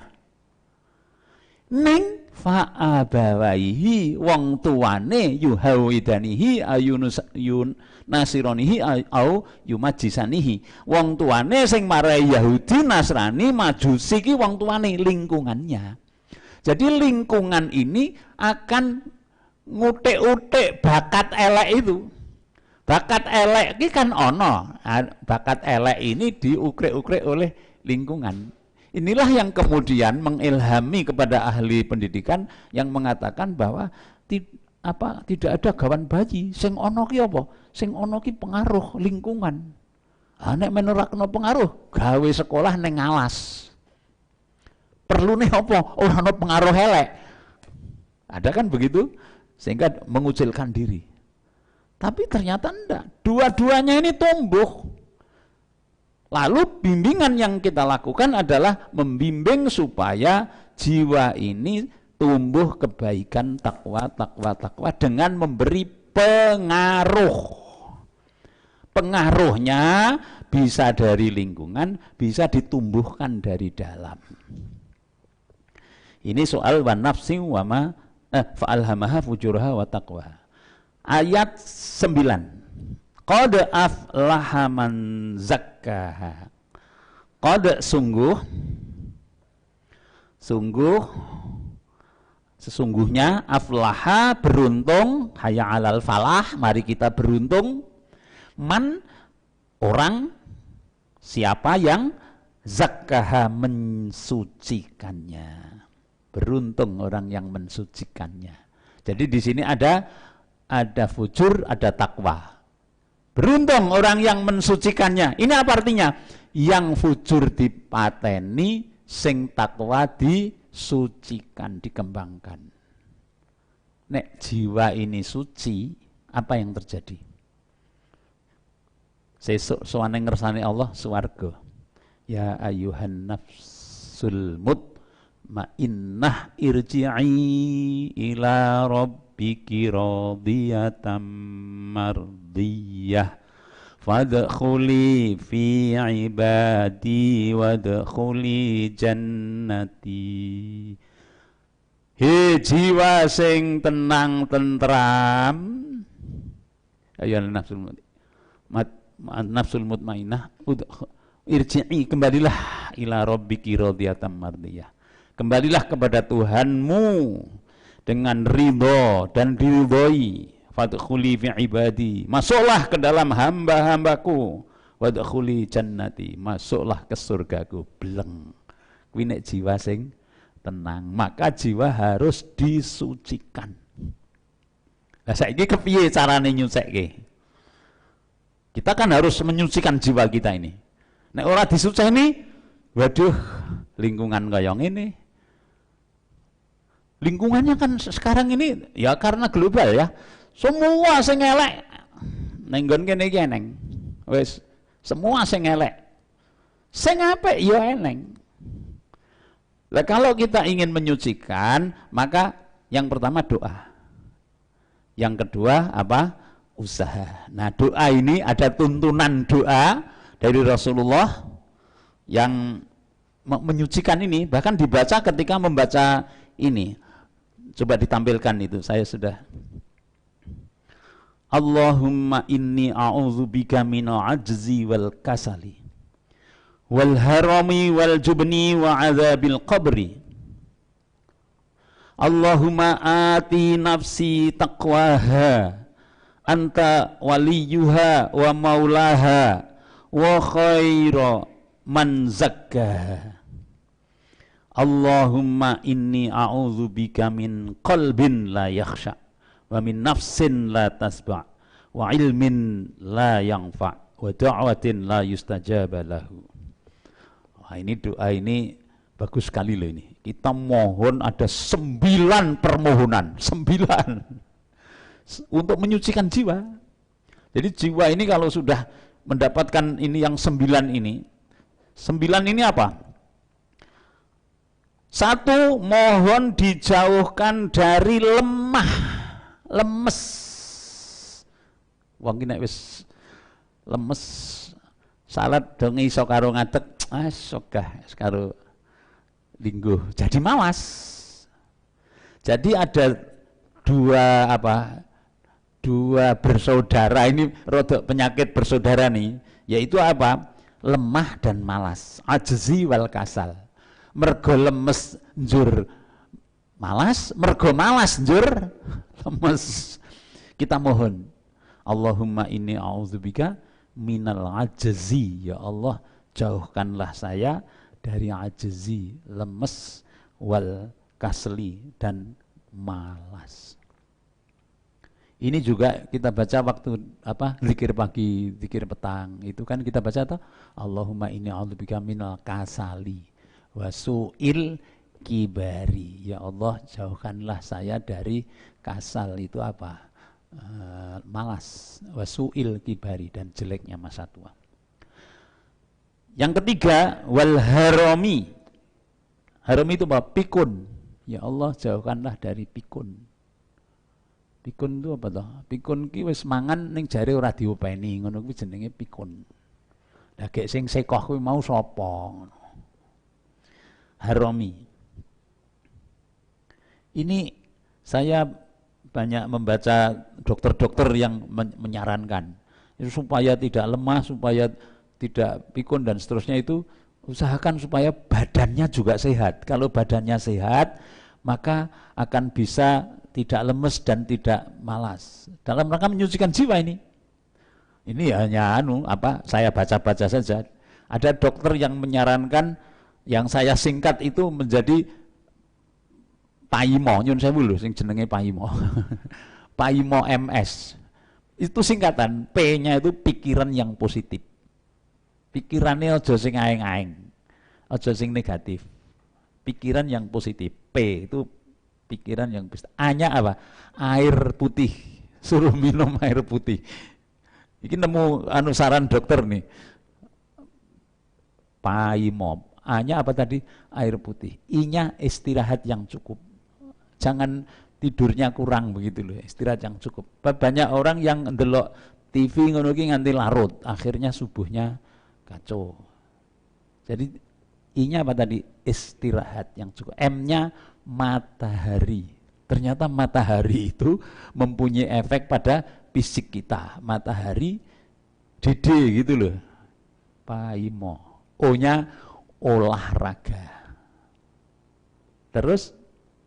Ning fa'abawaihi wong tuane yuhawidanihi ayun nasironihi au yumajisanihi. Wong tuane sing marai Yahudi, Nasrani, Majusi ki wong tuane, lingkungannya. Jadi lingkungan ini akan ngutik-utik bakat elek itu. Bakat elek ini kan ono. Bakat elek ini diukrik-ukrik oleh lingkungan. Inilah yang kemudian mengilhami kepada ahli pendidikan yang mengatakan bahwa tidak ada gawan bayi. Sing ono ki apa? Sing ono ki pengaruh lingkungan. Nek menerakno pengaruh, gawe sekolah neng alas. Perlu nih apa? Oh, ono pengaruh elek. Ada kan begitu? Sehingga mengucilkan diri. Tapi ternyata enggak. Dua-duanya ini tumbuh. Lalu bimbingan yang kita lakukan adalah membimbing supaya jiwa ini tumbuh kebaikan, takwa dengan memberi pengaruh. Pengaruhnya bisa dari lingkungan, bisa ditumbuhkan dari dalam. Ini soal wa nafsi wa ma fa'alhamaha fujuraha wa taqwa. Ayat 9. Qad aflaha man zakkaha. Qad sesungguhnya aflaha beruntung, hayya 'alal falah, mari kita beruntung. Man orang siapa yang zakkaha mensucikannya. Beruntung orang yang mensucikannya. Jadi di sini ada fujur, ada takwa. Beruntung orang yang mensucikannya. Ini apa artinya? Yang fujur dipateni, sing takwa disucikan, dikembangkan. Nek jiwa ini suci, apa yang terjadi? Sesuk sowane ngersane Allah swarga. Ya ayuhan nafsul mutmainnah irji'i ila rabbiki radiyatan mardiyah fadkhuli fi ibadi wadkhuli jannati. He jiwa sing tenang tentram, ayuhan nafsul mutmainnah irji'i, kembalilah ila rabbiki radiyatan mardiyah. Kembalilah kepada Tuhanmu dengan ridho dan diridhoi. Fadkhuli fi ibadi, masuklah ke dalam hamba-hambaku. Wadkhuli jannati, masuklah ke surgaku. Bleng. Kuwi nek jiwa sing tenang, maka jiwa harus disucikan. Lah saiki kepiye carane nyucikke? Kita kan harus menyucikan jiwa kita ini. Nek ora disuceni, waduh, lingkungan kaya ngene. Lingkungannya kan sekarang ini ya karena global ya. Semua sing elek ning nggon kene iki eneng. Wis, semua sing elek. Sing apik ya eneng. Lah kalau kita ingin menyucikan, maka yang pertama doa. Yang kedua apa? Usaha. Nah, doa ini ada tuntunan doa dari Rasulullah yang menyucikan ini, bahkan dibaca ketika membaca ini. Coba ditampilkan itu, saya sudah. Allahumma inni a'udzubika minal ajzi wal kasali wal harami wal jubni wa adzabil qabri. Allahumma ati nafsi taqwaha anta waliyuha wa maulaha wa khaira man zakkaha. Allahumma inni a'udzubika min qalbin la yakhsha wa min nafsin la tasba' wa ilmin la yanfa' wa da'watin la yustajaba lahu. Wah, ini doa ini bagus sekali loh ini. Kita mohon ada 9 permohonan, 9 untuk menyucikan jiwa. Jadi jiwa ini kalau sudah mendapatkan ini yang 9 ini, 9 ini apa? 1, mohon dijauhkan dari lemah, lemes. Wong ki nek wis lemes, salat dong iso karo ngadeg, sogah karo lingguh, jadi malas. Jadi ada dua bersaudara ini, rodok penyakit bersaudara nih, yaitu apa? Lemah dan malas, ajzi wal kasal. Mergo lemes njur malas, mergo malas njur lemes. Kita mohon, Allahumma inni a'udzubika minal ajzi, ya Allah jauhkanlah saya dari ajzi, lemes, wal kasli, dan malas. Ini juga kita baca waktu zikir pagi, zikir petang, itu kan kita baca tuh Allahumma inni a'udzubika minal kasali wa su'il kibari. Ya Allah, jauhkanlah saya dari kasal, itu apa? Malas, wasuil kibari, dan jeleknya masa tua. Yang ketiga, wal harami. Harami itu apa? Pikun. Ya Allah, jauhkanlah dari pikun. Pikun itu apa toh? Pikun ki wis mangan ning jare ora diopeni, ngono kuwi jenenge pikun. Lah gek sing sekoh kuwi mau sapa? Harami. Ini saya banyak membaca dokter-dokter yang menyarankan itu supaya tidak lemah, supaya tidak pikun dan seterusnya, itu usahakan supaya badannya juga sehat. Kalau badannya sehat, maka akan bisa tidak lemes dan tidak malas. Dalam rangka menyucikan jiwa ini. Ini hanya saya baca-baca saja. Ada dokter yang menyarankan, yang saya singkat itu menjadi Paimo, nyun sewu lho sing jenenge Paimo. Paimo MS. Itu singkatan, P-nya itu pikiran yang positif. Pikirannya aja sing aeng-aeng, aja sing negatif. Pikiran yang positif. P itu pikiran yang positif. A-nya apa? Air putih. Suruh minum air putih. Ini nemu saran dokter nih. Paimo. A-nya apa tadi? Air putih. I-nya istirahat yang cukup. Jangan tidurnya kurang begitu loh. Istirahat yang cukup. Banyak orang yang ndelok TV ngono ki nganti larut, akhirnya subuhnya kacau. Jadi I-nya apa tadi? Istirahat yang cukup. M-nya matahari. Ternyata matahari itu mempunyai efek pada fisik kita. Matahari dede gitu loh. Paimo. O-nya olahraga. Terus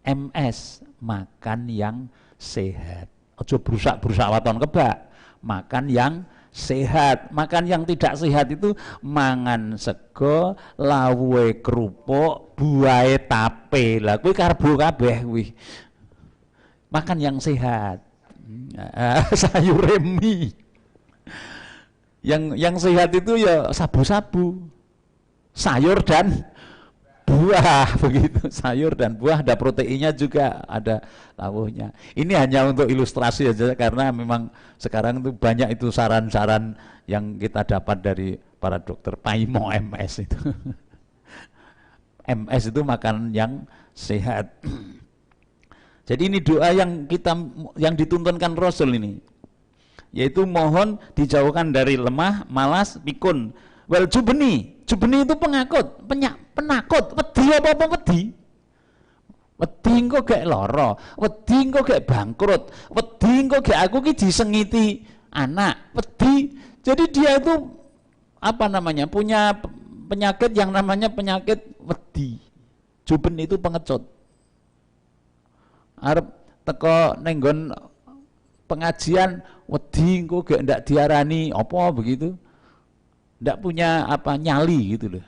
MS, makan yang sehat. Ojo berusak waton kebak. Makan yang sehat. Makan yang tidak sehat itu mangan sego, lawuhe kerupuk, buahe tape. Lah kuwi karbo kabeh kuwi. Makan yang sehat. Sayur mie. Yang sehat itu ya sabu-sabu. Sayur dan buah begitu, sayur dan buah, ada proteinnya juga, ada lawuhnya. Ini hanya untuk ilustrasi aja, karena memang sekarang itu banyak itu saran-saran yang kita dapat dari para dokter. Paimo MS itu. MS itu makan yang sehat. Jadi ini doa yang dituntunkan Rasul ini, yaitu mohon dijauhkan dari lemah, malas, pikun. Wal jubni itu penakut, penakut, wedi apa wedi. Wedi engko gek lara, wedi engko gek bangkrut, wedi engko gek aku ki disengiti anak, wedi. Jadi dia itu punya penyakit yang namanya penyakit wedi. Juben itu pengecut. Arep teko ning nggon pengajian wedi engko gek ndak diarani apa begitu. Ndak punya nyali gitu loh.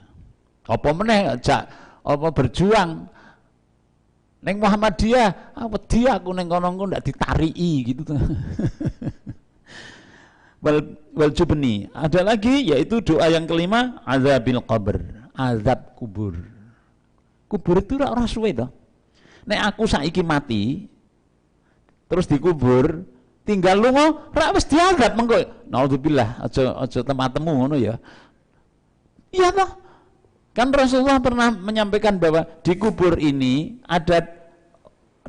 Apa meneh berjuang ning Muhammadiyah, wedi aku ning kono ndak ditariki gitu tuh. Wal jubni. Ada lagi yaitu doa yang kelima, azabil qabr, azab kubur. Kubur itu ora suwe to. Nek aku saiki mati terus dikubur, tinggal lunga ra wis diazab mengko. Naudzubillah, aja tematemu ngono ya. Iya toh? Kan Rasulullah pernah menyampaikan bahwa di kubur ini ada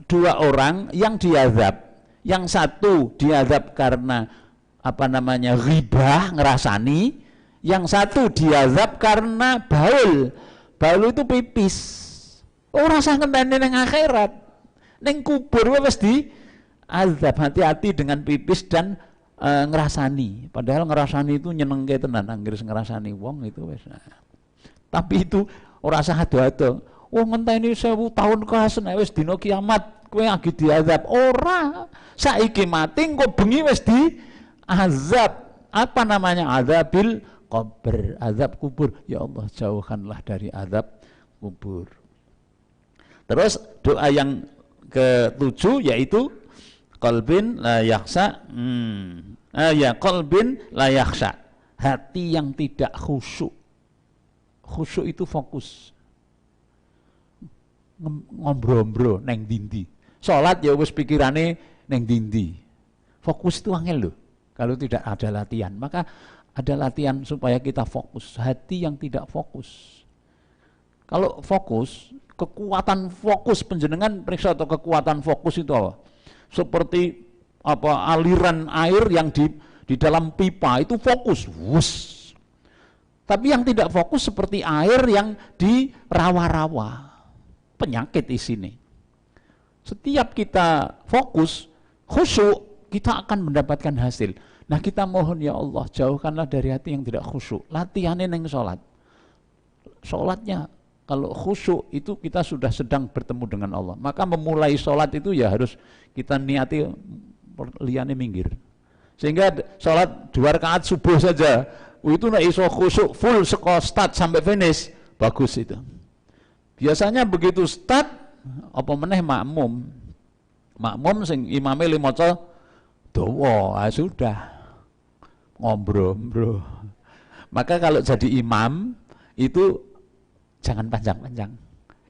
dua orang yang diazab. Yang satu diazab karena ghibah, ngerasani. Yang satu diazab karena baul. Baul itu pipis. Ora usah ngenteni ning akhirat. Ning kubur wis di azab. Hati-hati dengan pipis dan ngerasani. Padahal ngerasani itu nyenengke tenan, anggere ngerasani wong itu wis. Tapi itu ora usah ado-ado. Wong ngenteni 1000 tahun kasen wis dina kiamat kowe lagi diazab. Ora. Saiki mati engko bengi wis di azab. Azabil qabr, azab kubur. Ya Allah, jauhkanlah dari azab kubur. Terus doa yang ke-7 yaitu qalbin la yakhsha. Qalbin la yakhsha. Hati yang tidak khusyuk. Khusyuk itu fokus. ngombro-ombro neng dindi. Salat ya wis pikirane neng dindi. Fokus itu angel loh. Kalau tidak ada latihan, maka ada latihan supaya kita fokus. Hati yang tidak fokus. Kalau fokus, kekuatan fokus penjenengan periksa atau kekuatan fokus itu apa? Seperti apa aliran air yang di dalam pipa itu fokus. Wus. Tapi yang tidak fokus seperti air yang di rawa-rawa. Penyakit di sini. Setiap kita fokus, khusyuk, kita akan mendapatkan hasil. Nah kita mohon ya Allah, jauhkanlah dari hati yang tidak khusyuk. Latihannya neng sholat. Sholatnya, kalau khusyuk itu kita sudah sedang bertemu dengan Allah. Maka memulai sholat itu ya harus kita niati liane minggir. Sehingga sholat 2 rakaat subuh saja, itu nak iso khusyuk full start sampai finish, bagus itu. Biasanya begitu start, apa meneh makmum sing imame li maca dawa, sudah ngombro-ombro. Maka kalau jadi imam itu jangan panjang-panjang.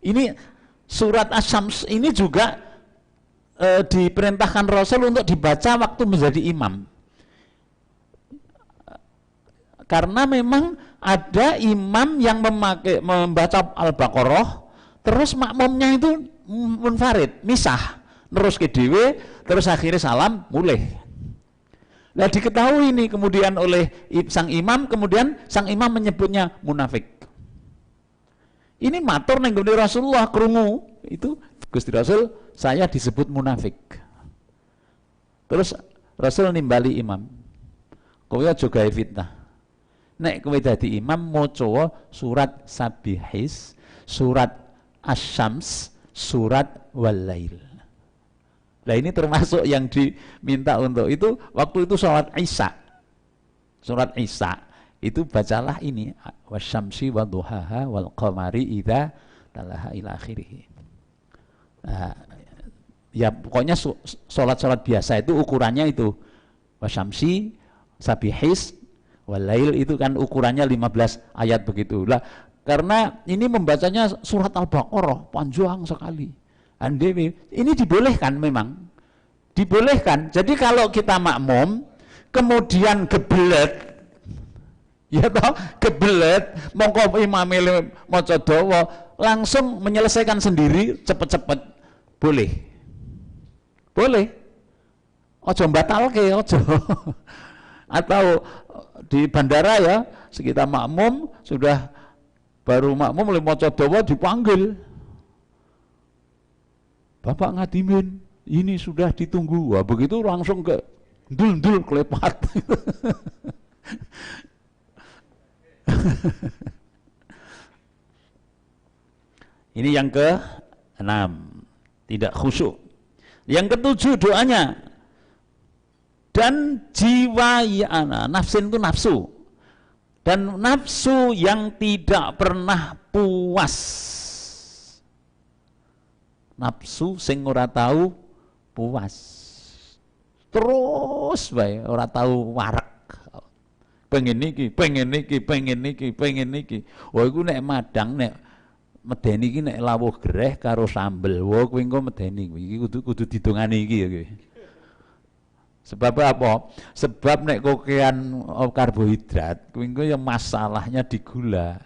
Ini surat Asy-Syams ini juga diperintahkan Rasul untuk dibaca waktu menjadi imam. Karena memang ada imam yang membaca Al-Baqarah, terus makmumnya itu munfarid, misah, terus ke dhewe, terus akhirnya salam, mulai. Nah diketahui ini kemudian oleh sang imam, kemudian sang imam menyebutnya munafik. Ini matur neng gone Rasulullah krungu, itu Gusti Rasul, saya disebut munafik. Terus Rasul nimbali imam, kowe aja gawe fitnah. Nek kowe dadi imam maca surat Sabihis, surat Asy-Syams, surat Wal-Lail. Nah ini termasuk yang diminta untuk itu waktu itu sholat Isya. Surat Isya itu bacalah ini wasyamsi wadduhaha wal qamari idza talaha ila akhirih. Ya pokoknya sholat-sholat biasa itu ukurannya itu wasyamsi, Sabihis, Walail itu kan ukurannya 15 ayat begitu. Lah karena ini membacanya surat Al-Baqarah panjang sekali. Ini dibolehkan memang. Dibolehkan. Jadi kalau kita makmum kemudian gebelet ya toh, gebelet mongko imame maca dawa langsung menyelesaikan sendiri cepet-cepet. Boleh. Boleh. Ojo batalke, ojo. Atau di bandara ya, sekitar makmum sudah baru makmum oleh maca dawa dipanggil. Bapak ngadimin, ini sudah ditunggu. Wah, begitu langsung ke ndul-ndul klepat. Ini yang ke-6, tidak khusyuk. Yang ke-7 doanya, dan jiwa yana, nafsin itu nafsu, dan nafsu yang tidak pernah puas, nafsu sing ora tahu puas, terus bae ora tahu warak, pengen niki, pengen niki, pengen niki, pengen niki. Wah iku nek madang nek medeni iki nek lawuh greh karo sambel, wah kuwi engko medeni iki kudu didongani iki ya. Sebab apa? Sebab nek kokean karbohidrat, kuwi yang masalahnya di gula.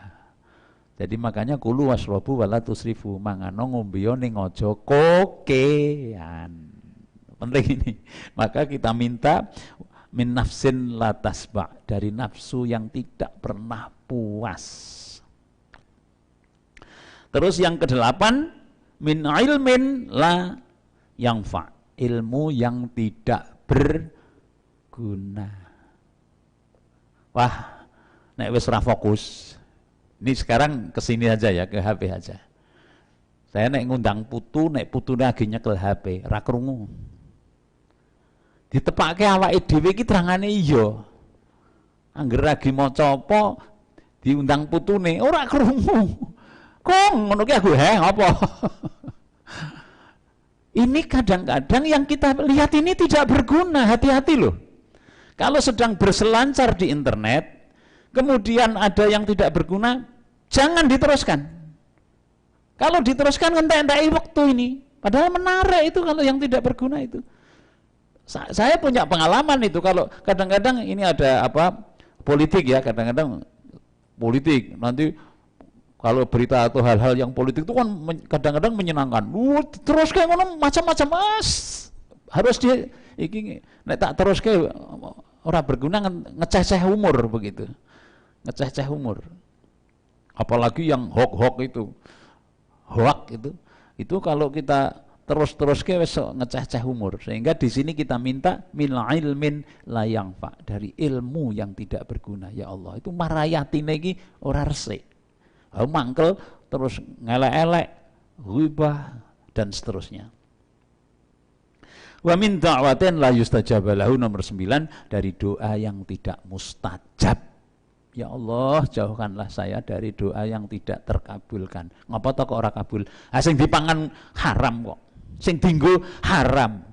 Jadi makanya kulu wasrobu wala tusrifu, mangano ngombeyo ning aja kokean. Penting ini. Maka kita minta min nafsin la tasba, dari nafsu yang tidak pernah puas. Terus yang ke-8, min ilmin la yanfa, ilmu yang tidak berguna. Wah, nek wis ora fokus. Ini sekarang kesini aja ya, ke HP aja. Saya nek ngundang putu, nek putune lagi nyekel HP, ra krungu. Ditepake awake dhewe iki terangane iya. Angger lagi maca apa diundang putune, ora krungu. Kok ngono ki aku apa? Ini kadang-kadang yang kita lihat ini tidak berguna, hati-hati loh. Kalau sedang berselancar di internet, kemudian ada yang tidak berguna, jangan diteruskan. Kalau diteruskan ngentek-entek waktu ini, padahal menarik itu kalau yang tidak berguna itu. Saya punya pengalaman itu, kalau kadang-kadang ini ada apa politik ya, kadang-kadang politik nanti kalau berita atau hal-hal yang politik itu kan kadang-kadang menyenangkan. Terus kayak ngono macam-macam mas, harus dia iki nek tak terus kayak orang berguna ngeceh-ceh umur begitu, ngeceh-ceh umur. Apalagi yang hoax itu kalau kita terus ke besok ngeceh-ceh umur. Sehingga di sini kita minta min ilmin la yangfa, dari ilmu yang tidak berguna. Ya Allah, itu marayatine iki ora resik. Mangkel terus ngelek-elek, ghibah dan seterusnya. Wa min da'watin la yustajab lahu, nomor 9, dari doa yang tidak mustajab. Ya Allah, jauhkanlah saya dari doa yang tidak terkabulkan. Ngapa to kok ora kabul? Sing dipangan haram kok. Sing dienggo haram.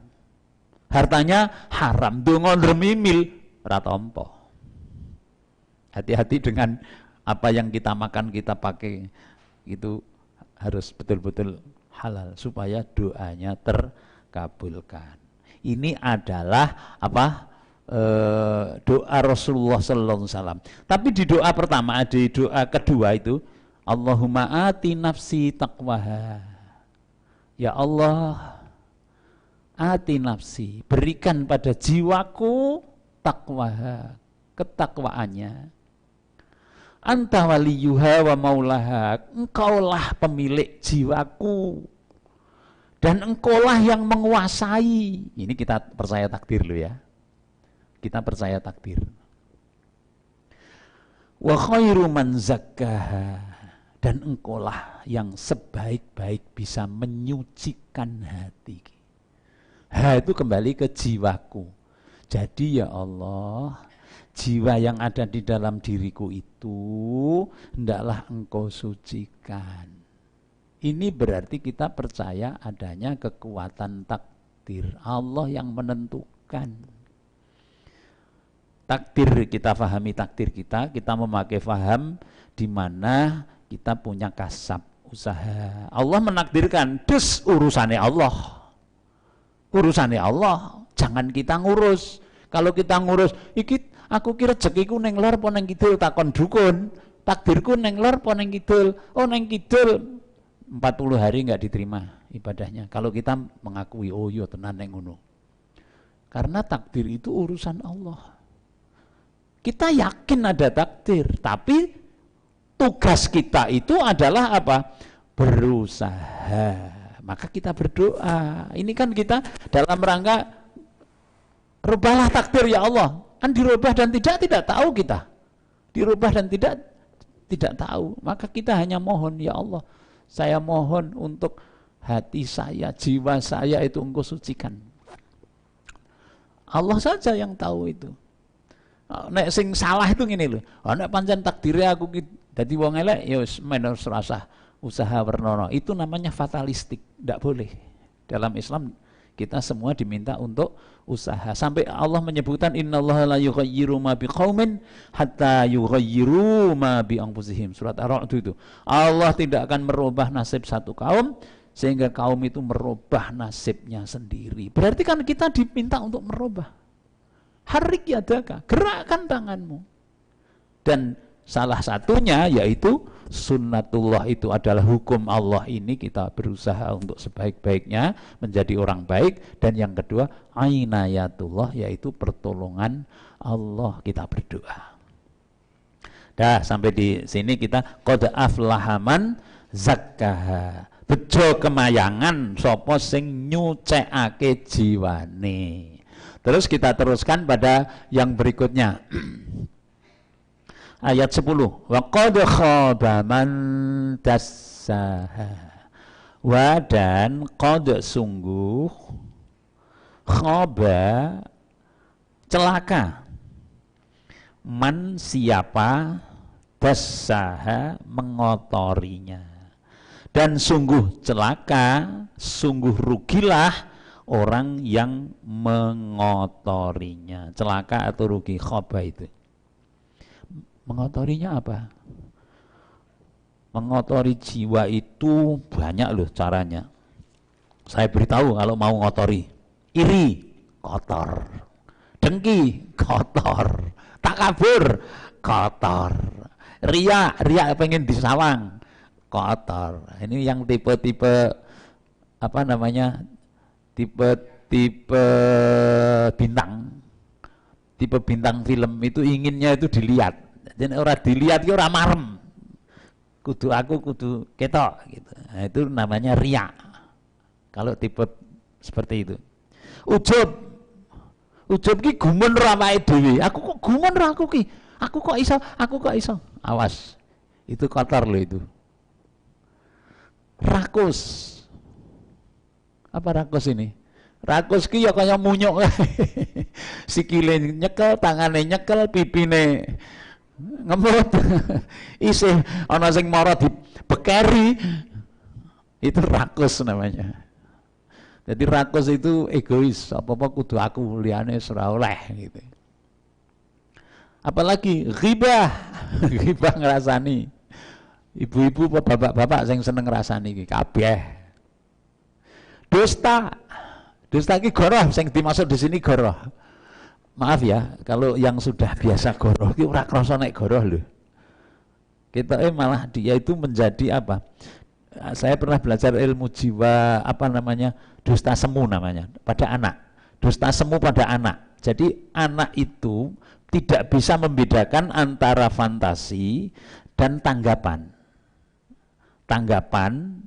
Hartanya haram, donga ndremimil ora tampa. Hati-hati dengan apa yang kita makan, kita pakai, itu harus betul-betul halal supaya doanya terkabulkan. Ini adalah apa? Doa Rasulullah sallallahu alaihi wasallam. Tapi di doa pertama, di doa kedua itu, Allahumma ati nafsi taqwaha. Ya Allah, ati nafsi, berikan pada jiwaku taqwaha, ketakwaannya. Anta waliyuha wa maulaha, engkaulah pemilik jiwaku dan engkaulah yang menguasai. Ini kita percaya takdir loh ya. Kita percaya takdir. Wa khairu man zakkaha, dan engkaulah yang sebaik-baik bisa menyucikan hati. Ha itu kembali ke jiwaku. Jadi ya Allah, jiwa yang ada di dalam diriku itu hendaklah engkau sucikan. Ini berarti kita percaya adanya kekuatan takdir. Allah yang menentukan. Takdir, kita fahami takdir kita memakai faham di mana kita punya kasab, usaha. Allah menakdirkan, dus urusannya Allah. Urusannya Allah, jangan kita ngurus. Kalau kita ngurus, iki aku kira rezekiku neng lor apa neng kidul, takon dukun. Takdirku neng lor apa neng kidul? Oh neng kidul. 40 hari enggak diterima ibadahnya. Kalau kita mengakui, oh iya tenan neng ngono. Karena takdir itu urusan Allah. Kita yakin ada takdir, tapi tugas kita itu adalah apa? Berusaha. Maka kita berdoa. Ini kan kita dalam rangka rubahlah takdir ya Allah. Kan dirubah dan tidak tahu kita. Dirubah dan tidak tahu. Maka kita hanya mohon, ya Allah, saya mohon untuk hati saya, jiwa saya itu engkau sucikan. Allah saja yang tahu itu. Nek sing salah itu ngene lho. Nek pancen takdire aku dadi wong elek ya wis menos rasa usaha wernono. Itu namanya fatalistik, tidak boleh. Dalam Islam kita semua diminta untuk usaha. Sampai Allah menyebutkan innallaha la yughayyiru ma biqaumin hatta yughayyiru ma bi anfusihim. Surat Ar-Ra'd itu. Allah tidak akan merubah nasib satu kaum sehingga kaum itu merubah nasibnya sendiri. Berarti kan kita diminta untuk merubah. Harik yadaka, gerakkan tanganmu. Dan salah satunya yaitu sunnatullah, itu adalah hukum Allah ini, kita berusaha untuk sebaik-baiknya menjadi orang baik. Dan yang kedua, ainayatullah, yaitu pertolongan Allah, kita berdoa. Dah sampai di sini kita qad aflaha man zakkaha. Bejo kemayangan sapa sing nyucekake jiwane. Terus kita teruskan pada yang berikutnya. Ayat 10. Wa qad khaba man dassaha. Wa dan qad sungguh khaba celaka. Man siapa dassaha mengotorinya. Dan sungguh celaka, sungguh rugilah orang yang mengotorinya. Celaka atau rugi, khaba itu. Mengotorinya apa? Mengotori jiwa itu banyak loh caranya. Saya beritahu kalau mau ngotori. Iri, kotor. Dengki, kotor. Takabur, kotor. Ria pengen disawang, kotor. Ini yang tipe-tipe apa namanya? Tipe bintang. Tipe bintang film itu inginnya itu dilihat. Dan orang dilihat itu orang marem. Kudu ketok gitu. Nah, itu namanya ria. Kalau tipe seperti itu. Ujub ki gumun ra awake dhewe. Aku kok gumun ra aku ki. Aku kok iso. Awas. Itu kotor loh itu. Rakus. Apa rakus ini? Rakus ki ya kaya munyuk. Sikile nyekel, tangane nyekel, pipine ngemut. Isih ana sing mara dibekeri. Itu rakus namanya. Jadi rakus itu egois, apa-apa kudu aku, liyane ora oleh gitu. Apalagi ghibah. Ghibah ngrasani. Ibu-ibu apa bapak-bapak sing seneng ngrasani iki kabeh. Dusta ki goroh, sing dimaksud di sini goroh. Maaf ya, kalau yang sudah biasa goroh ki ora krasa nek goroh lho. Kita malah dia itu menjadi apa? Saya pernah belajar ilmu jiwa apa namanya? Dusta semu namanya pada anak. Dusta semu pada anak. Jadi anak itu tidak bisa membedakan antara fantasi dan tanggapan. Tanggapan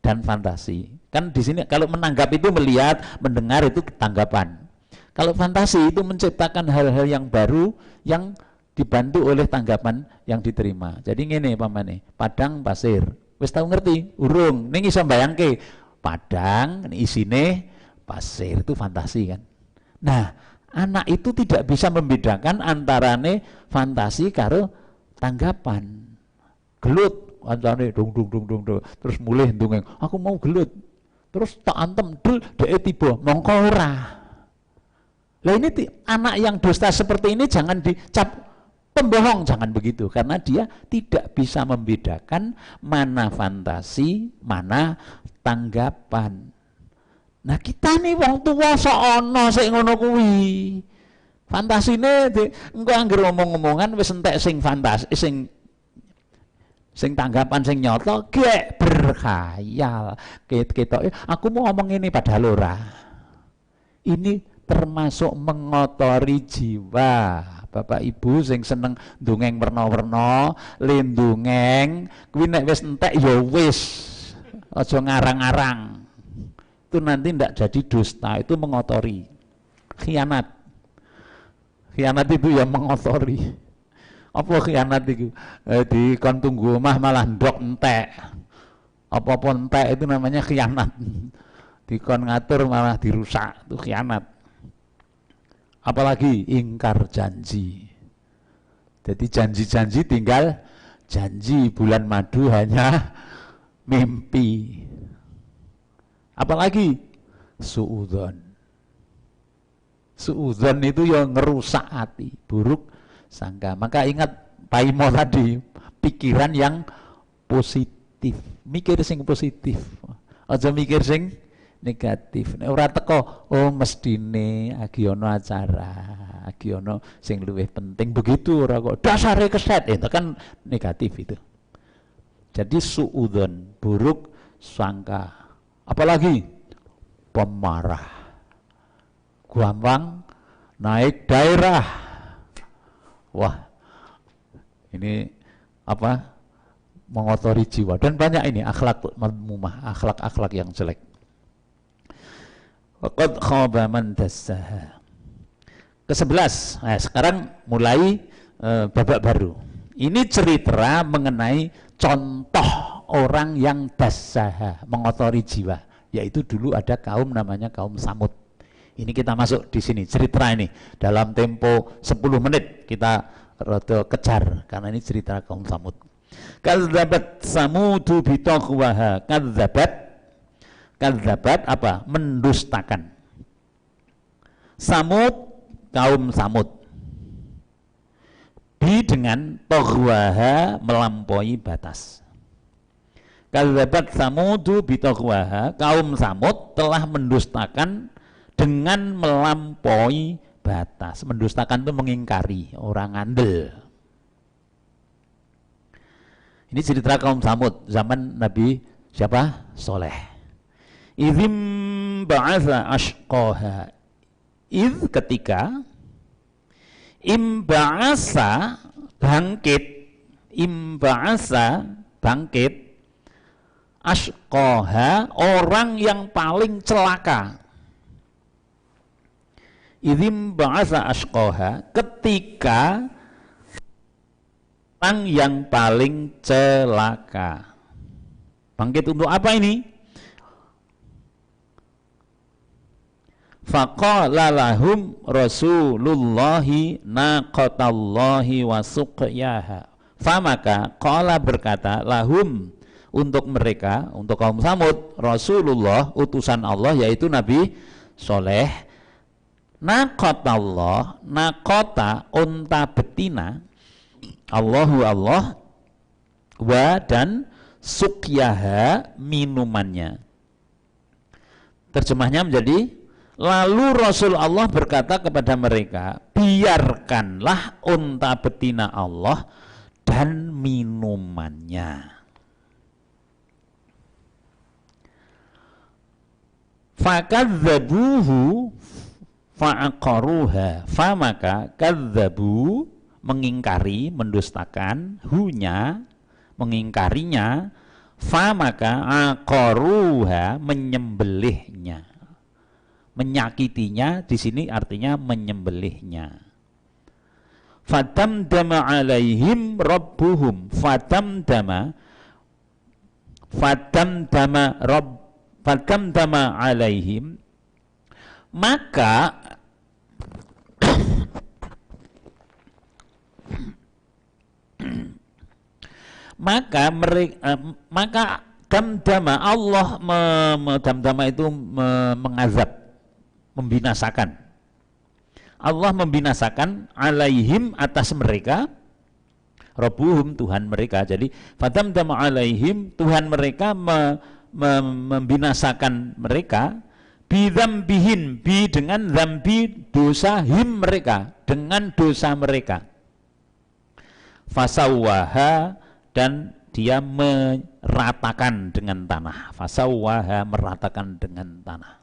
dan fantasi. Kan di sini kalau menanggap itu melihat, mendengar itu tanggapan. Kalau fantasi itu menciptakan hal-hal yang baru yang dibantu oleh tanggapan yang diterima. Jadi ngene pamane, padang pasir. Wis tau ngerti? Urung. Ning iso mbayangke padang isine pasir itu fantasi kan. Nah, anak itu tidak bisa membedakan antarane fantasi karo tanggapan. Gelut kancane dung terus mulih ndongeng, aku mau gelut. Terus tak antem dul dhek tiba mongko ora. Lah ini anak yang dusta seperti ini jangan dicap pembohong, jangan begitu, karena dia tidak bisa membedakan mana fantasi, mana tanggapan. Nah kita nih wong tua sono sing ngono kuwi. Fantasine engko anggere omong-omongan wis entek sing fantasi, sing tanggapan sing nyata gek berkhayal. Ketoke aku mau ngomong ini padahal ora. Ini termasuk mengotori jiwa. Bapak Ibu sing seneng ndongeng werna-werna, lindungeng, kuwi nek wis entek ya wis. Aja ngarang-arang. Itu nanti ndak jadi dusta, itu mengotori. Khianat. Khianat itu ya mengotori. Apa khianat itu? Dikon tunggu omah malah ndok entek. Apa-apa entek itu namanya khianat. Dikon ngatur malah dirusak, itu khianat. Apalagi ingkar janji. Jadi janji-janji tinggal janji, bulan madu hanya mimpi. Apalagi suudzon. Suudzon itu yang ngerusak hati, buruk sangka. Maka ingat Paimo tadi, pikiran yang positif. Mikir sing positif. Aja mikir sing negatif. Nek ora teko, oh mestine agi ono acara, agi ono sing luwih penting, begitu ora kok dasare keset. Itu kan negatif itu. Jadi suudzon, buruk sangka. Apalagi pemarah. Gampang naik daerah. Wah. Ini apa? Mengotori jiwa, dan banyak ini akhlak madmumah, akhlak-akhlak yang jelek. Qad khaba man dassaha. Ke-11. Nah, sekarang mulai babak baru. Ini cerita mengenai contoh orang yang dassaha, mengotori jiwa, yaitu dulu ada kaum namanya kaum Samud. Ini kita masuk di sini cerita ini dalam tempo 10 menit kita rada kejar karena ini cerita kaum Samud. Kadzabat Samudu bitaqwaha. Kadzabat apa? Mendustakan. Samud, kaum Samud. Dengan taqwaha, melampaui batas. Kadzabat Samudu bitaqwaha, kaum Samud telah mendustakan dengan melampaui batas. Mendustakan itu mengingkari, orang ngandel. Ini cerita kaum Samud zaman Nabi siapa? Soleh. Idzim ba'atha ashqaha, idz ketika imba'asa bangkit, imba'asa bangkit, ashqaha orang yang paling celaka. Idzim ba'asa ashqaha ketika orang yang paling celaka. Bangkit untuk apa ini? Faqala lahum Rasulullahi naqatallahi wa suqyaha. Famaka qala berkata lahum untuk mereka, untuk kaum Samud, Rasulullah utusan Allah yaitu Nabi Soleh. Naqatallah, naqata unta betina, Allahu Allah, wa dan suqyaha minumannya. Terjemahnya menjadi lalu Rasul Allah berkata kepada mereka, biarkanlah unta betina Allah dan minumannya. Fakadzabuhu fa'aqaruha, famaka kadzabu mengingkari, mendustakan, hunya mengingkarinya, famaka aqaruha menyembelihnya. Menyakitinya di sini artinya menyembelihnya. Fatamdama alaihim rabbuhum, fatamdama alaihim, maka maka damdama Allah damdama itu mengazab, membinasakan. Allah membinasakan alaihim atas mereka, Rabbuhum Tuhan mereka. Jadi fatamdama alaihim Tuhan mereka membinasakan mereka, bidzambihim, bi dengan dzambi dosa, him mereka dengan dosa mereka. Fasawwaha dan dia meratakan dengan tanah. Fasawwaha meratakan dengan tanah.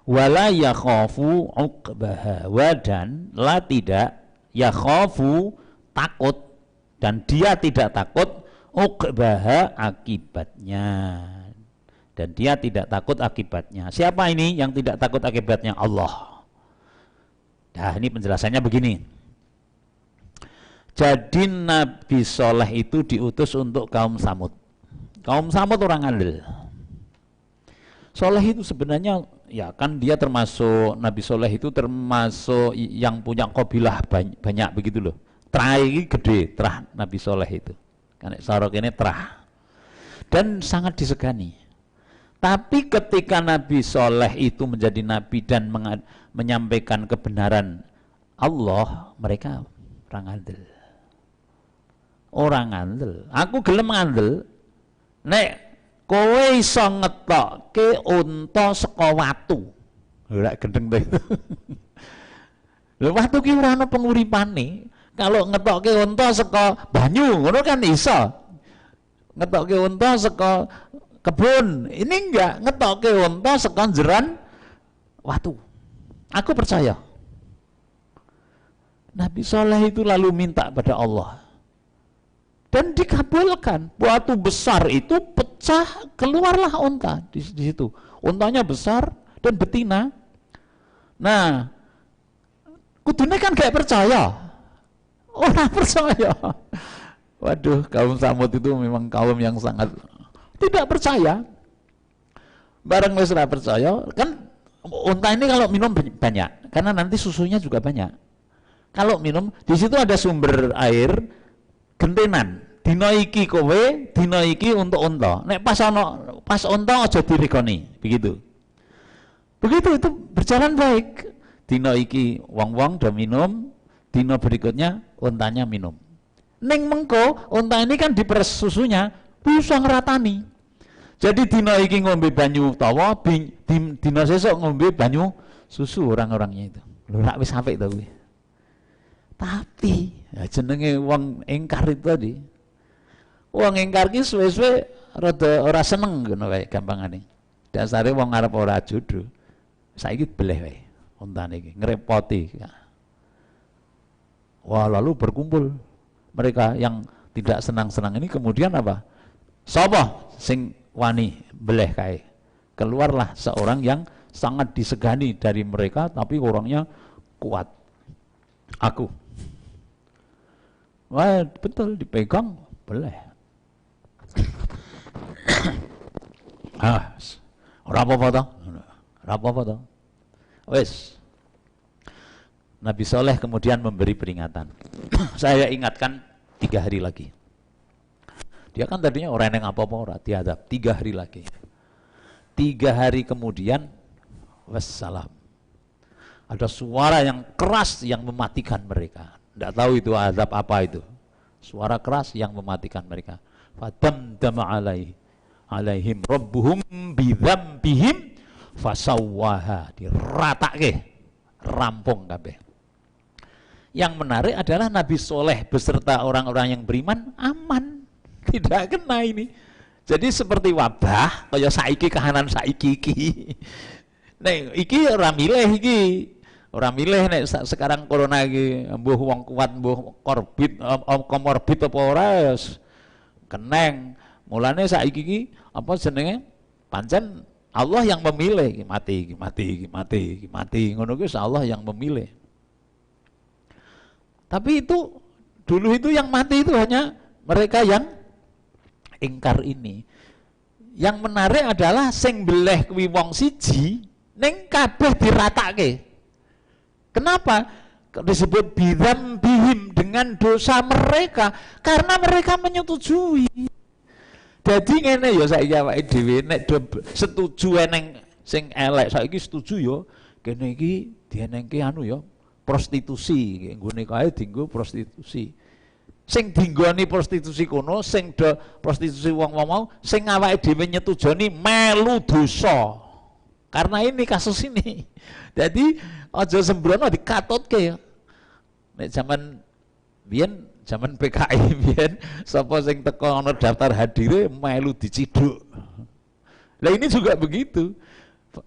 Wala yakhafu uqbaha, wa dan la tidak yakhafu takut, dan dia tidak takut uqbaha akibatnya, dan dia tidak takut akibatnya. Siapa ini yang tidak takut akibatnya? Allah. Nah, ini penjelasannya begini. Jadi Nabi Soleh itu diutus untuk kaum Samud. Kaum Samud orang andel. Soleh itu sebenarnya ya kan dia termasuk, Nabi Soleh itu termasuk yang punya kabilah banyak begitu loh. Terah ini gede, terah Nabi Soleh itu. Kan sorok ini terah. Dan sangat disegani. Tapi ketika Nabi Soleh itu menjadi nabi dan menyampaikan kebenaran Allah, mereka orang andel. Orang andel. Aku gelem andel. Nek kowe iso ngetokke unta saka watu. Ora gendeng to itu. Lha watu ki ora ana penguripane. Kalau ngetokke unta saka banyu, ngono kan iso. Ngetokke unta saka kebun, ini enggak, ngetokke unta saka jeran watu. Aku percaya. Nabi Soleh itu lalu minta pada Allah. Dan dikabulkan. Batu besar itu pecah, keluarlah unta di situ. Untanya besar dan betina. Nah, kudune kan gak percaya. Orang percaya. Waduh, kaum Samud itu memang kaum yang sangat tidak percaya. Bareng wis ora percaya, kan unta ini kalau minum banyak, karena nanti susunya juga banyak. Kalau minum, di situ ada sumber air gentenan. Dino iki kowe, dino iki untuk unta. Nek pas unta aja direkoni, begitu. Begitu itu berjalan baik. Dino iki wong-wong do minum, dino berikutnya untanya minum. Ning mengko unta ini kan diperes susunya bisa ngeratani. Jadi dina iki ngombe banyu tawa, dina sesuk ngombe banyu susu orang-orangnya itu. Lho rak wis sampe to kuwi. Tapi ya jenenge wong ingkar itu tadi. Wong ingkar ki suwe-suwe rada ora seneng ngono wae gampangane. Dasare wong arep ora jodoh. Saiki beleh wae untane iki ngrepoti. Wah, lalu berkumpul mereka yang tidak senang-senang ini kemudian apa? Sapa sing wani beleh kae. Keluarlah seorang yang sangat disegani dari mereka tapi orangnya kuat. Aku. Wah, betul dipegang beleh. Ora apa-apa to? Ora apa-apa to? Wes. Nabi Soleh kemudian memberi peringatan. Saya ingatkan 3 hari lagi. Dia kan tadinya orang yang apa-apa ora diadab 3 hari lagi. 3 hari kemudian wassalam. Ada suara yang keras yang mematikan mereka. Tidak tahu itu azab apa itu. Suara keras yang mematikan mereka. Fadamdama alaihim rabbuhum bidzambihim fasawwaha. Diratake, rampung kabeh. Yang menarik adalah Nabi Soleh beserta orang-orang yang beriman aman, tidak kena ini. Jadi seperti wabah, kaya saiki kahanan saiki iki. Nek iki ora milih iki. Ora milih nek sekarang corona iki mbuh wong kuat mbuh komorbid apa ora keneng. Mulane saiki iki apa jenenge? Pancen Allah yang memilih, mati. Ngono kuwi Allah yang memilih. Tapi itu dulu itu yang mati itu hanya mereka yang ingkar ini. Yang menarik adalah sing beleh kuwi wong siji ning kabeh diratake. Kenapa? Disebut bidzambihim dengan dosa mereka karena mereka menyetujui. Jadi ngene ya saiki awake dhewe nek setuju eneng sing elek saiki setuju ya kene iki dienengke anu ya prostitusi, nggone kae dienggo prostitusi. Sing dinggoni prostitusi kono, sing do prostitusi wong-wong mau, sing awake dhewe nyetujoni melu dosa. Karena ini kasus ini. Jadi aja sembrono dikatutke ya. Nek zaman biyen zaman PKI biyen sapa sing teko ana daftar hadire melu diciduk. Lah ini juga begitu.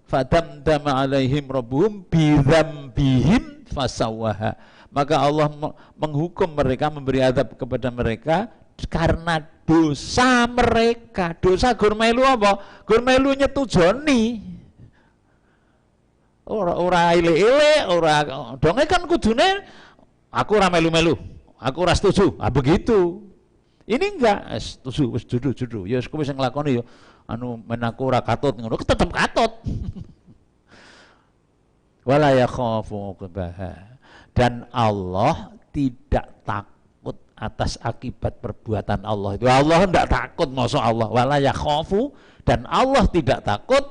Fadamdama alaihim rabbuhum bidzambihim fasawwaha. Maka Allah menghukum mereka, memberi azab kepada mereka karena dosa mereka. Dosa gur melu apa? Gur melu nyetujoni. Ora ile-ile, ora donge kan kudune aku ora melu-melu. Aku ora setuju. Ah begitu. Ini enggak setuju, wis judu. Ya kowe sing nglakoni ya anu men aku ora katut ngono, tetep katut. Wala yakhafu uqbaha. Dan Allah tidak takut atas akibat perbuatan Allah itu. Allah tidak takut, masya Allah. Wala yakhafu, dan Allah tidak takut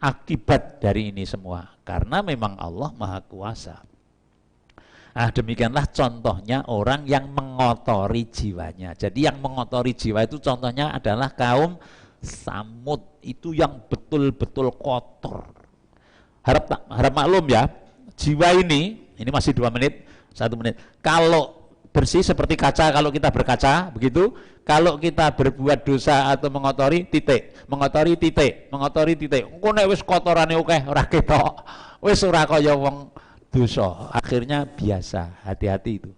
akibat dari ini semua. Karena memang Allah Maha Kuasa. Nah demikianlah contohnya orang yang mengotori jiwanya. Jadi yang mengotori jiwa itu contohnya adalah kaum Samud. Itu yang betul-betul kotor. Harap maklum ya, jiwa ini masih 2 menit, 1 menit. Kalau bersih seperti kaca, kalau kita berkaca, begitu. Kalau kita berbuat dosa atau mengotori, titik. Mengotori, titik. Mengotori, titik. Engko nek wis kotorane akeh, ora ketok. Wis ora kaya wong dosa. Akhirnya biasa, hati-hati itu.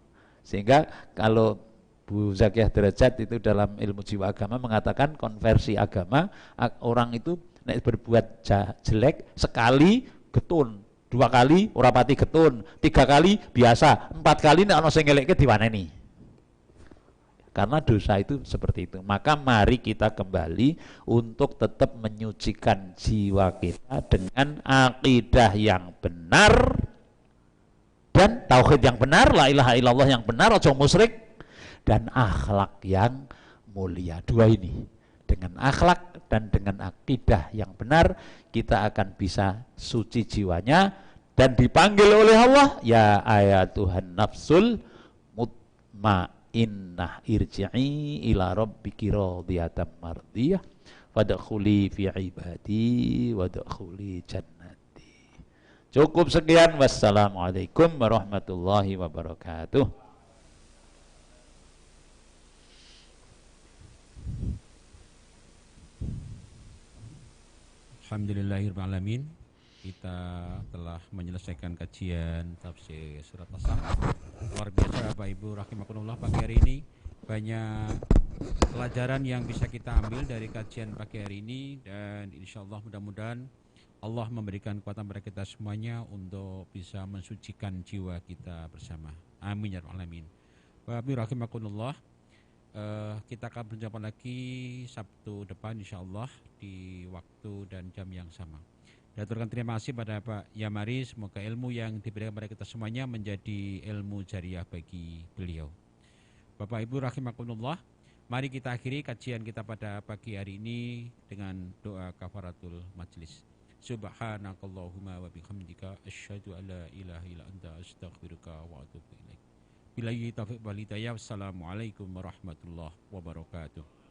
Sehingga kalau Bu Zakiyah Derajat itu dalam ilmu jiwa agama mengatakan konversi agama, orang itu nek berbuat jelek sekali getun, 2 kali ora pati getun, 3 kali biasa, 4 kali nek ana sing ngelekke diwaneni. Karena dosa itu seperti itu. Maka mari kita kembali untuk tetap menyucikan jiwa kita dengan akidah yang benar dan tauhid yang benar, la ilaha illallah yang benar, ojo musyrik, dan akhlak yang mulia. 2 ini. Dengan akhlak dan dengan akidah yang benar, kita akan bisa suci jiwanya dan dipanggil oleh Allah, ya ayatuhan nafsul mutmainnah. innah irji'i ila rabbiki radiyatan mardiyah fadkhuli fi ibadi wadkhuli jannati. Cukup sekian, wassalamualaikum warahmatullahi wabarakatuh. Alhamdulillahirrahmanirrahim. Kita telah menyelesaikan kajian tafsir surat As-Saff. Luar biasa Bapak Ibu rahimakumullah, pagi hari ini banyak pelajaran yang bisa kita ambil dari kajian pagi hari ini, dan insyaallah mudah-mudahan Allah memberikan kekuatan kepada kita semuanya untuk bisa mensucikan jiwa kita bersama. Amin ya rabbal alamin. Bapak Ibu rahimakumullah, kita akan berjumpa lagi Sabtu depan insyaallah di waktu dan jam yang sama. Dan aturkan terima kasih pada Pak Yamari, semoga ilmu yang diberikan kepada kita semuanya menjadi ilmu jariah bagi beliau. Bapak Ibu rahimakumullah, mari kita akhiri kajian kita pada pagi hari ini dengan doa kafaratul majlis. Subhanakallahumma wa bihamdika asyhadu an la ilaha illa anta astaghfiruka wa atubu ilaik. Billahi taufiq wal hidayah. Wassalamualaikum warahmatullahi wabarakatuh.